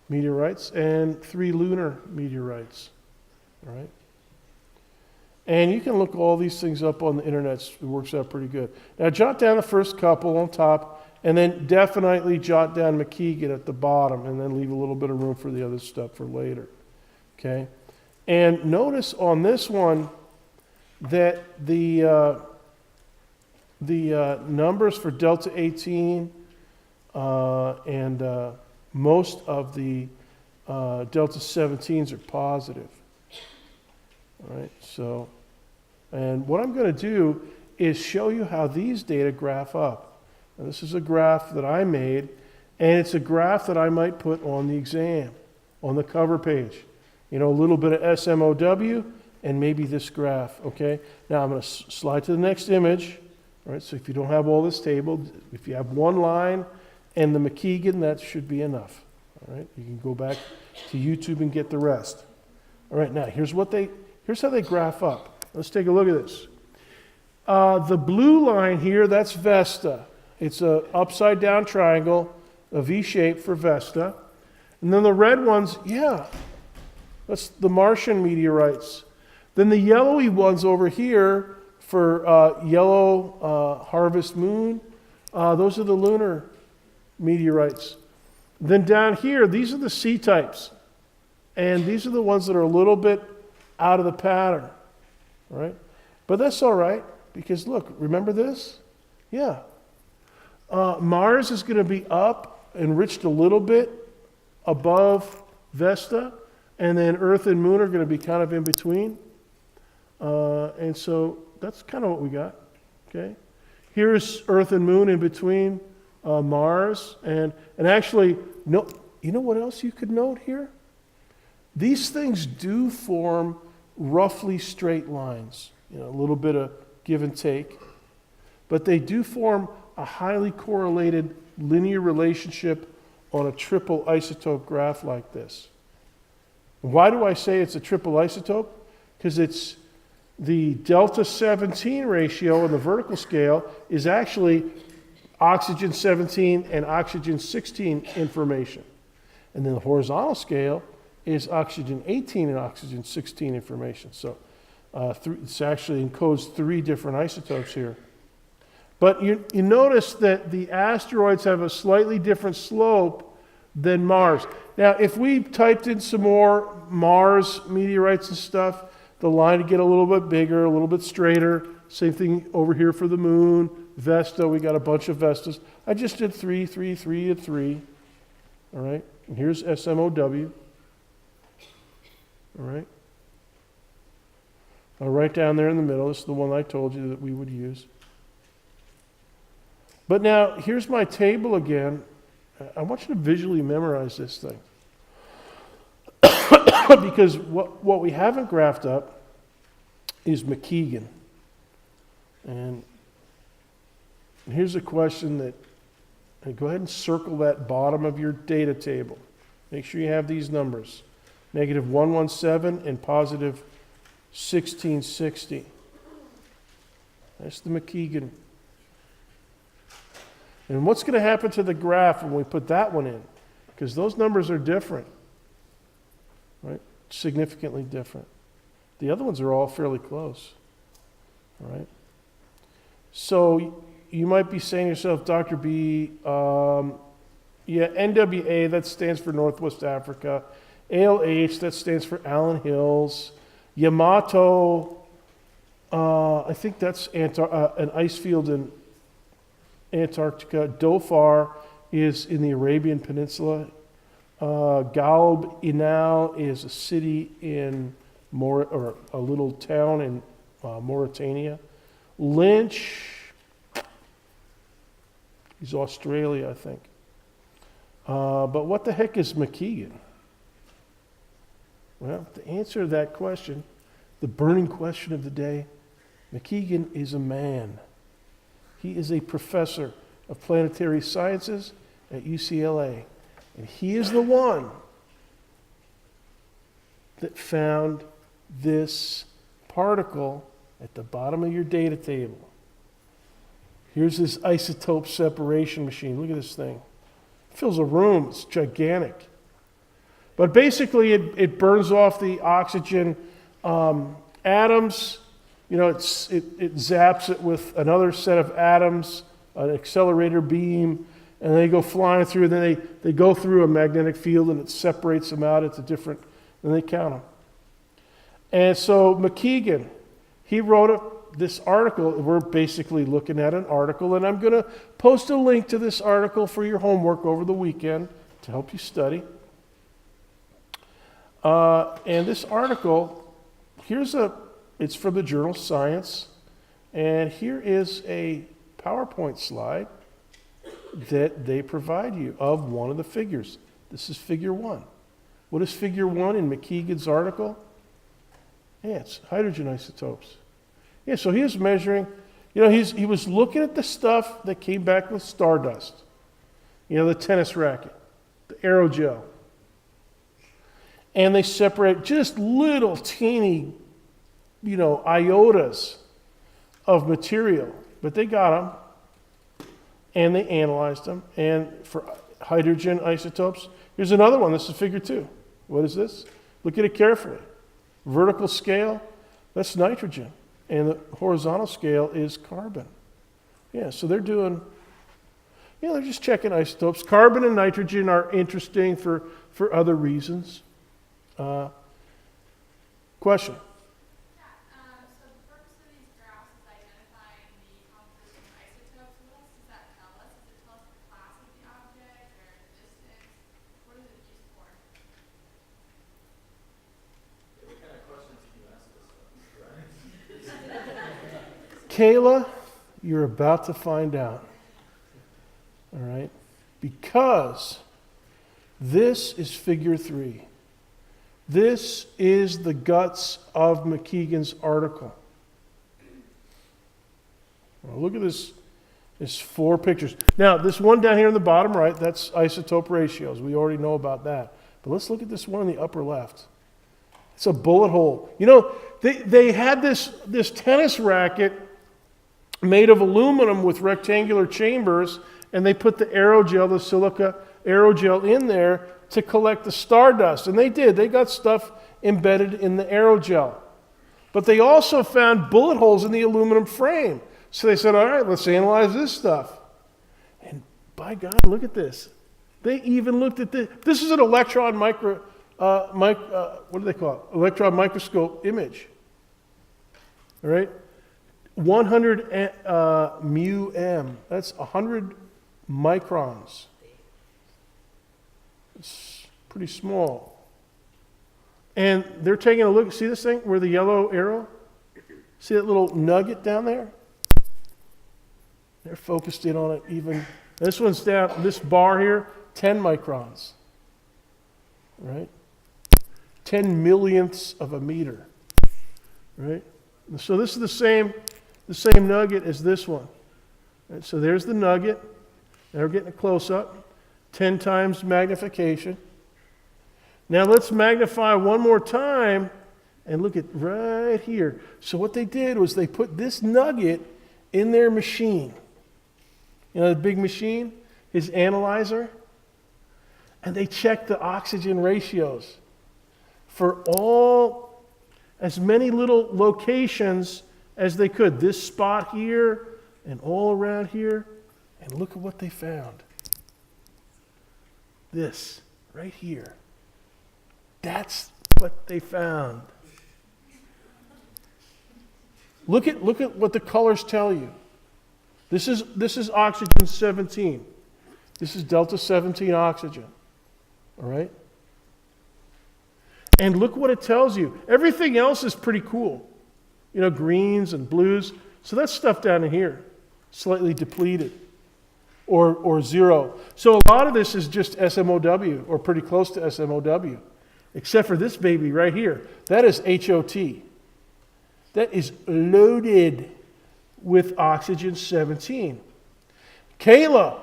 meteorites, and 3 lunar meteorites. All right? And you can look all these things up on the internet. It works out pretty good. Now, jot down the first couple on top, and then definitely jot down McKeegan at the bottom, and then leave a little bit of room for the other stuff for later. Okay? And notice on this one that the numbers for delta 18 and most of the delta 17s are positive. All right, so, and what I'm going to do is show you how these data graph up. Now, this is a graph that I made, and it's a graph that I might put on the exam, on the cover page. You know, a little bit of SMOW, and maybe this graph, okay? Now, I'm going to slide to the next image. All right, so if you don't have all this table, if you have one line and the McKeegan, that should be enough. All right, you can go back to YouTube and get the rest. All right, now here's how they graph up. Let's take a look at this. The blue line here, that's Vesta. It's a upside down triangle, a V shape for Vesta. And then the red ones, yeah, that's the Martian meteorites. Then the yellowy ones over here for yellow harvest moon, those are the lunar meteorites. Then down here, these are the C-types. And these are the ones that are a little bit out of the pattern, right? But that's all right, because look, remember this? Yeah. Mars is going to be up, enriched a little bit above Vesta, and then Earth and Moon are going to be kind of in between. And so that's kind of what we got, okay? Here's Earth and Moon in between Mars, and actually, no, you know what else you could note here? These things do form roughly straight lines, you know, a little bit of give and take, but they do form a highly correlated linear relationship on a triple isotope graph like this. Why do I say it's a triple isotope? Because it's the delta 17 ratio on the vertical scale is actually oxygen 17 and oxygen 16 information. And then the horizontal scale is oxygen 18 and oxygen 16 information. So it actually encodes 3 different isotopes here. But you notice that the asteroids have a slightly different slope than Mars. Now, if we typed in some more Mars meteorites and stuff, the line would get a little bit bigger, a little bit straighter. Same thing over here for the moon. Vesta, we got a bunch of Vestas. I just did 3, 3, 3, and 3. All right? And here's SMOW. All right? Right down there in the middle. This is the one I told you that we would use. But now, here's my table again. I want you to visually memorize this thing. Because what we haven't graphed up is McKeegan. And here's a question that, go ahead and circle that bottom of your data table. Make sure you have these numbers. Negative 117 and positive 1660. That's the McKeegan. And what's going to happen to the graph when we put that one in? Because those numbers are different, right? Significantly different. The other ones are all fairly close, all right? So you might be saying to yourself, Dr. B, NWA, that stands for Northwest Africa. ALH, that stands for Allen Hills. Yamato, I think that's an ice field in Antarctica. Dhofar is in the Arabian Peninsula. Galb Inal is a city in or a little town in Mauritania. Lynch is Australia, I think. But what the heck is McKeegan? Well, to answer that question, the burning question of the day, McKeegan is a man. He is a professor of planetary sciences at UCLA. And he is the one that found this particle at the bottom of your data table. Here's this isotope separation machine. Look at this thing. It fills a room. It's gigantic. But basically, it burns off the oxygen atoms. You know, it zaps it with another set of atoms, an accelerator beam, and they go flying through. And then they go through a magnetic field, and it separates them out into different, and they count them. And so McKeegan, he wrote this article. We're basically looking at an article, and I'm going to post a link to this article for your homework over the weekend to help you study. And this article, it's from the journal Science, and here is a PowerPoint slide that they provide you of one of the figures. This is figure 1. What is figure 1 in McKeegan's article? Yeah, it's hydrogen isotopes. Yeah, so he was measuring, he was looking at the stuff that came back with stardust. The tennis racket, the aerogel. And they separate just little teeny, iotas of material. But they got them, and they analyzed them. And for hydrogen isotopes, here's another one. This is figure 2. What is this? Look at it carefully. Vertical scale, that's nitrogen. And the horizontal scale is carbon. Yeah, so they're doing, they're just checking isotopes. Carbon and nitrogen are interesting for other reasons. Question? So the purpose of these graphs is identifying the composition of isotopes. What else does that tell us? Does it tell us the class of the object or the distance? What is it used for? What kind of questions do you ask us? Kayla, you're about to find out. All right? Because this is figure 3. This is the guts of McKeegan's article. Well, look at this. There's 4 pictures. Now, this one down here in the bottom right, that's isotope ratios. We already know about that. But let's look at this one in the upper left. It's a bullet hole. You know, they had this tennis racket made of aluminum with rectangular chambers, and they put the aerogel, the silica aerogel in there to collect the stardust. And they did. They got stuff embedded in the aerogel. But they also found bullet holes in the aluminum frame. So they said, all right, let's analyze this stuff. And by God, look at this. They even looked at this. This is an electron what do they call it? Electron microscope image. All right? 100 mu m. That's 100 microns. It's pretty small. And they're taking a look. See this thing where the yellow arrow? See that little nugget down there? They're focused in on it even. This one's down, this bar here, 10 microns. Right? 10 millionths of a meter. Right? So this is the same nugget as this one. Right? So there's the nugget. Now we're getting a close-up. 10 times magnification. Now let's magnify one more time and look at right here. So what they did was they put this nugget in their machine. You know the big machine? His analyzer? And they checked the oxygen ratios for as many little locations as they could. This spot here and all around here. And look at what they found. This, right here. That's what they found. Look at what the colors tell you. This is oxygen 17. This is delta 17 oxygen. All right? And look what it tells you. Everything else is pretty cool. You know, greens and blues. So that's stuff down in here, slightly depleted or zero. So a lot of this is just SMOW or pretty close to SMOW, except for this baby right here. That is HOT. That is loaded with oxygen 17. Kayla,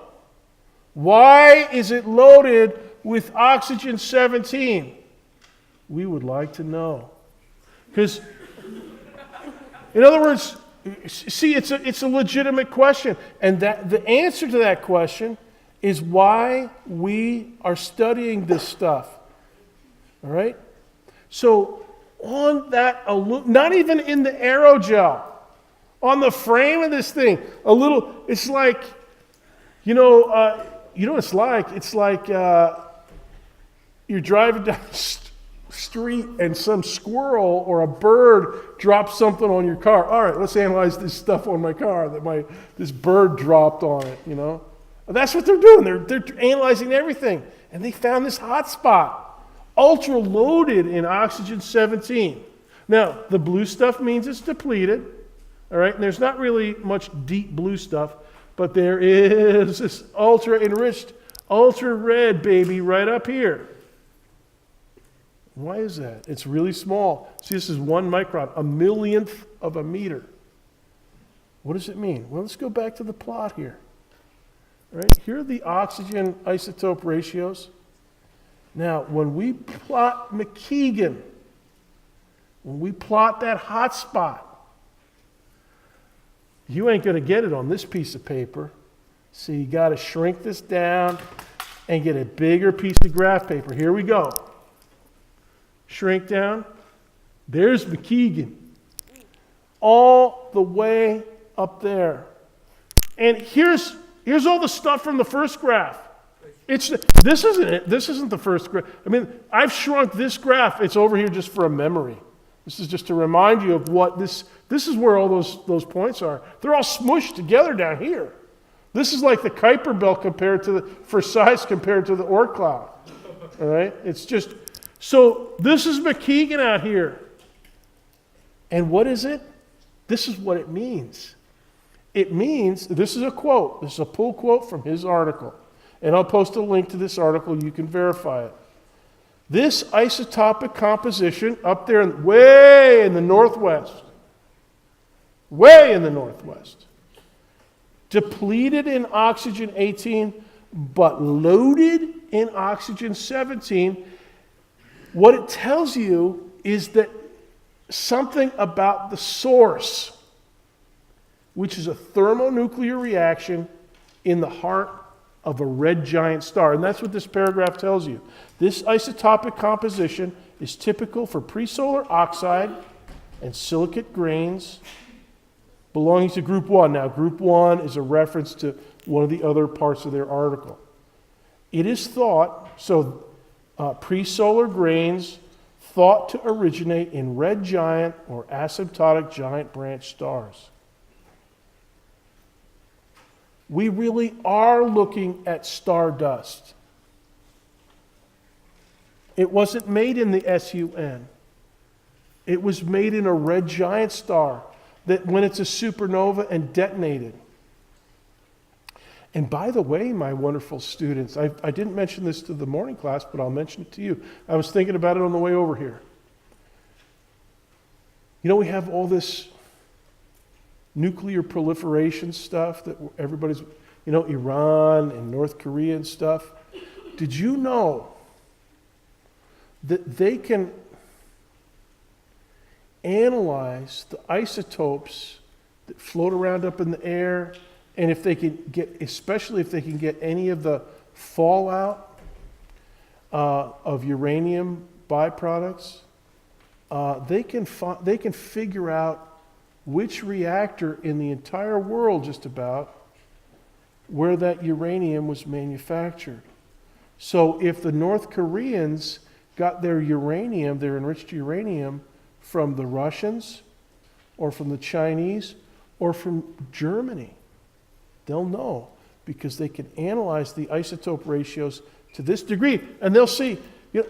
why is it loaded with oxygen 17? We would like to know. Because, in other words, see, it's a legitimate question. And that the answer to that question is why we are studying this stuff. All right? So, on that, not even in the aerogel, on the frame of this thing, it's like, you know what it's like? It's like you're driving down the street and some squirrel or a bird drops something on your car. All right, let's analyze this stuff on my car that this bird dropped on it, you know. That's what they're doing. They're analyzing everything. And they found this hot spot, ultra loaded in oxygen 17. Now, the blue stuff means it's depleted. All right, and there's not really much deep blue stuff, but there is this ultra enriched, ultra red baby right up here. Why is that? It's really small. See, this is 1 micron, a millionth of a meter. What does it mean? Well, let's go back to the plot here. All right, here are the oxygen isotope ratios. Now, when we plot McKeegan, when we plot that hot spot, you ain't going to get it on this piece of paper. So you got to shrink this down and get a bigger piece of graph paper. Here we go. Shrink down. There's McKeegan. All the way up there. And here's all the stuff from the first graph. This isn't it. This isn't the first graph. I mean, I've shrunk this graph. It's over here just for a memory. This is just to remind you of what this is where all those points are. They're all smushed together down here. This is like the Kuiper Belt for size compared to the Oort Cloud. All right? It's just, so this is McKeegan out here. And what is it? This is what it means. It means, this is a quote. This is a pull quote from his article. And I'll post a link to this article. You can verify it. This isotopic composition up there way in the northwest, depleted in oxygen 18, but loaded in oxygen 17, what it tells you is that something about the source, which is a thermonuclear reaction in the heart of a red giant star. And that's what this paragraph tells you. This isotopic composition is typical for presolar oxide and silicate grains belonging to group 1. Now, group 1 is a reference to one of the other parts of their article. It is thought, presolar grains thought to originate in red giant or asymptotic giant branch stars. We really are looking at stardust. It wasn't made in the SUN. It was made in a red giant star that when it's a supernova and detonated. And by the way, my wonderful students, I didn't mention this to the morning class, but I'll mention it to you. I was thinking about it on the way over here. You know, we have all this nuclear proliferation stuff that everybody's, Iran and North Korea and stuff. Did you know that they can analyze the isotopes that float around up in the air, and if they can get, especially if they can get any of the fallout of uranium byproducts, they can figure out which reactor in the entire world, just about, where that uranium was manufactured. So if the North Koreans got their uranium, their enriched uranium, from the Russians or from the Chinese or from Germany, they'll know because they can analyze the isotope ratios to this degree. And they'll see,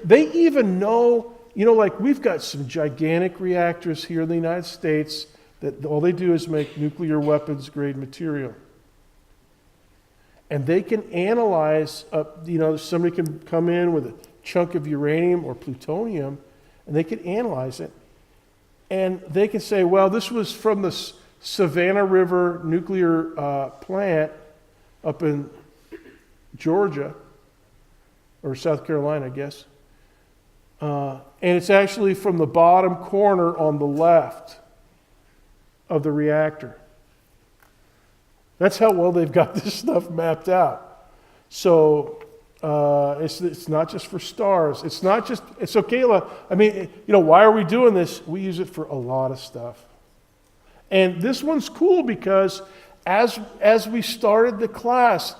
they even know, like we've got some gigantic reactors here in the United States that all they do is make nuclear weapons grade material. And they can analyze, somebody can come in with a chunk of uranium or plutonium, and they can analyze it. And they can say, well, this was from the Savannah River nuclear plant up in Georgia, or South Carolina, I guess. And it's actually from the bottom corner on the left of the reactor. That's how well they've got this stuff mapped out. So it's not just for stars. It's so Kayla, why are we doing this? We use it for a lot of stuff. And this one's cool because as we started the class,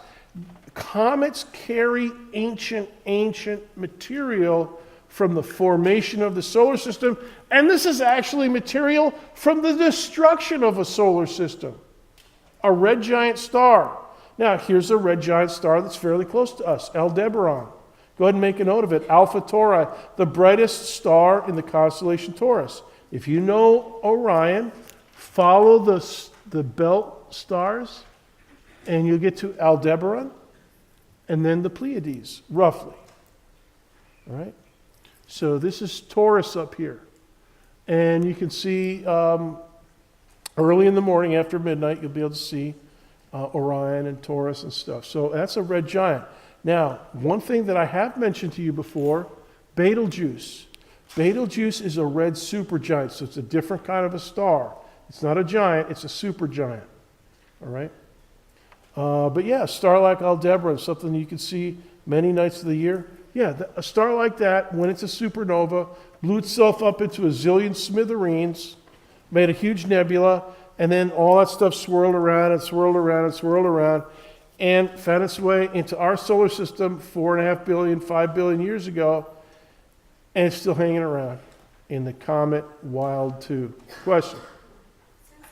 comets carry ancient material from the formation of the solar system. And this is actually material from the destruction of a solar system. A red giant star. Now, here's a red giant star that's fairly close to us, Aldebaran. Go ahead and make a note of it. Alpha Tauri, the brightest star in the constellation Taurus. If you know Orion, follow the belt stars, and you'll get to Aldebaran, and then the Pleiades, roughly. All right? So this is Taurus up here. And you can see early in the morning after midnight, you'll be able to see Orion and Taurus and stuff. So that's a red giant. Now, one thing that I have mentioned to you before, Betelgeuse. Betelgeuse is a red supergiant, so it's a different kind of a star. It's not a giant, it's a supergiant. All right? But yeah, a star like Aldebaran, something you can see many nights of the year. Yeah, a star like that, when it's a supernova, blew itself up into a zillion smithereens, made a huge nebula, and then all that stuff swirled around and swirled around and swirled around and found its way into our solar system 4.5 billion, 5 billion years ago, and it's still hanging around in the comet Wild 2. Question? Since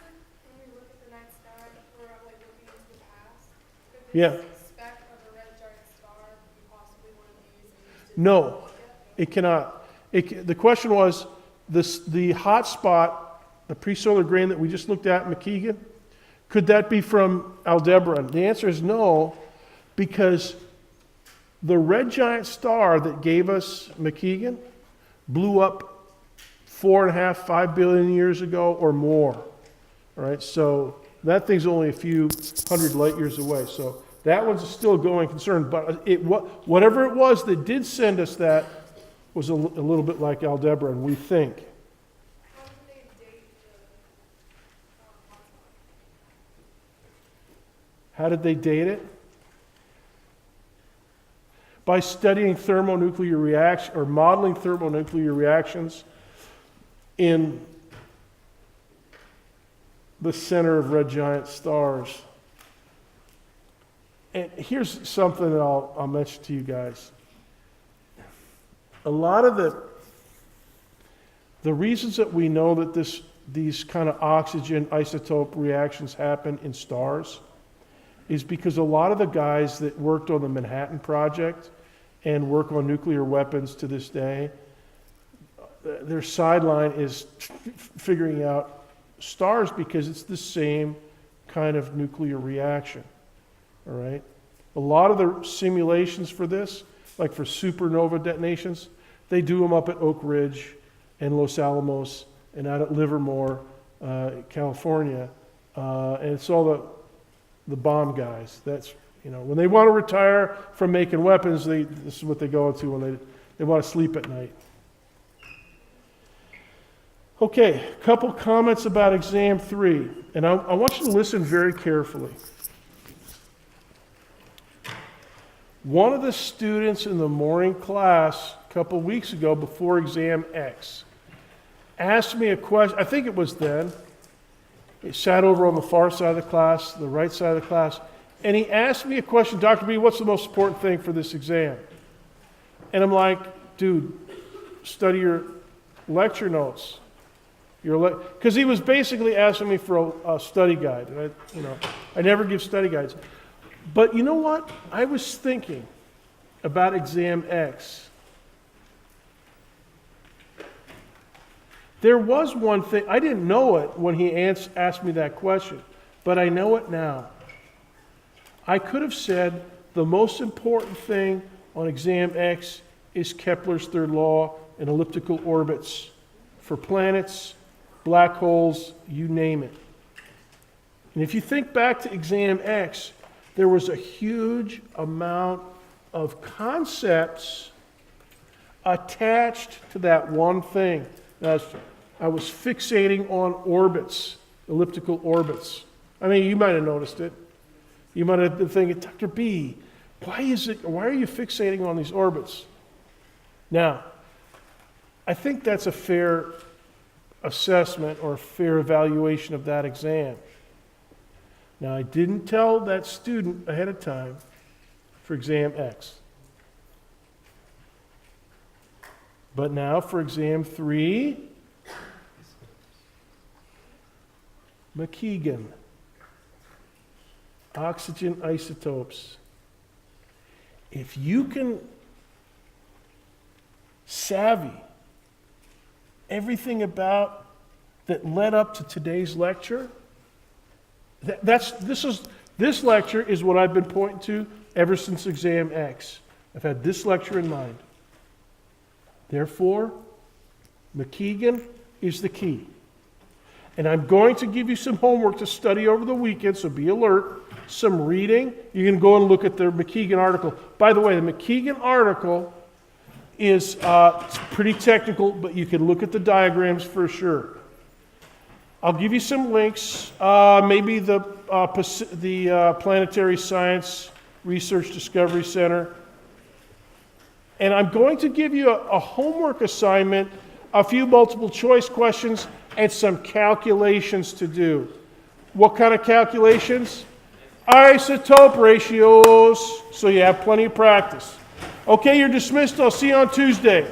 when we look at the night sky, we're looking into the past. Could Yeah. this speck of a red giant star be possibly one of these? And used to No, look at? it cannot. The question was, the hot spot, the presolar grain that we just looked at, McKeegan, could that be from Aldebaran? The answer is no, because the red giant star that gave us McKeegan blew up 4.5, 5 billion years ago or more. All right, so that thing's only a few hundred light years away. So that one's still going concern. But whatever it was that did send us that, was a little bit like Aldebaran, we think. How did they date the hotspot? How did they date it? By studying thermonuclear reaction or modeling thermonuclear reactions in the center of red giant stars. And here's something that I'll mention to you guys. A lot of the reasons that we know that these kind of oxygen isotope reactions happen in stars is because a lot of the guys that worked on the Manhattan Project and work on nuclear weapons to this day, their sideline is figuring out stars because it's the same kind of nuclear reaction. All right? A lot of the simulations for this, like for supernova detonations, they do them up at Oak Ridge and Los Alamos and out at Livermore, California. And it's all the bomb guys. That's, when they want to retire from making weapons, this is what they go into when they want to sleep at night. Okay, a couple comments about exam 3. And I want you to listen very carefully. One of the students in the morning class a couple weeks ago before exam X asked me a question. I think it was then. He sat over on the far side of the class, the right side of the class, and he asked me a question, Dr. B, what's the most important thing for this exam? And I'm like, dude, study your lecture notes. Because he was basically asking me for a study guide. And I never give study guides. But you know what? I was thinking about exam X. There was one thing, I didn't know it when he asked me that question, but I know it now. I could have said the most important thing on exam X is Kepler's third law and elliptical orbits for planets, black holes, you name it. And if you think back to exam X, there was a huge amount of concepts attached to that one thing. I was fixating on orbits, elliptical orbits. I mean, you might have noticed it. You might have been thinking, Dr. B, why are you fixating on these orbits? Now, I think that's a fair assessment or a fair evaluation of that exam. Now, I didn't tell that student ahead of time for exam X. But now for exam 3, McKeegan, oxygen isotopes. If you can savvy everything that led up to today's lecture, this lecture is what I've been pointing to ever since exam X. I've had this lecture in mind. Therefore, McKeegan is the key. And I'm going to give you some homework to study over the weekend, so be alert. Some reading. You can go and look at the McKeegan article. By the way, the McKeegan article is it's pretty technical, but you can look at the diagrams for sure. I'll give you some links. Maybe the Planetary Science Research Discovery Center. And I'm going to give you a homework assignment, a few multiple choice questions, and some calculations to do. What kind of calculations? Isotope ratios, so you have plenty of practice. Okay, you're dismissed. I'll see you on Tuesday.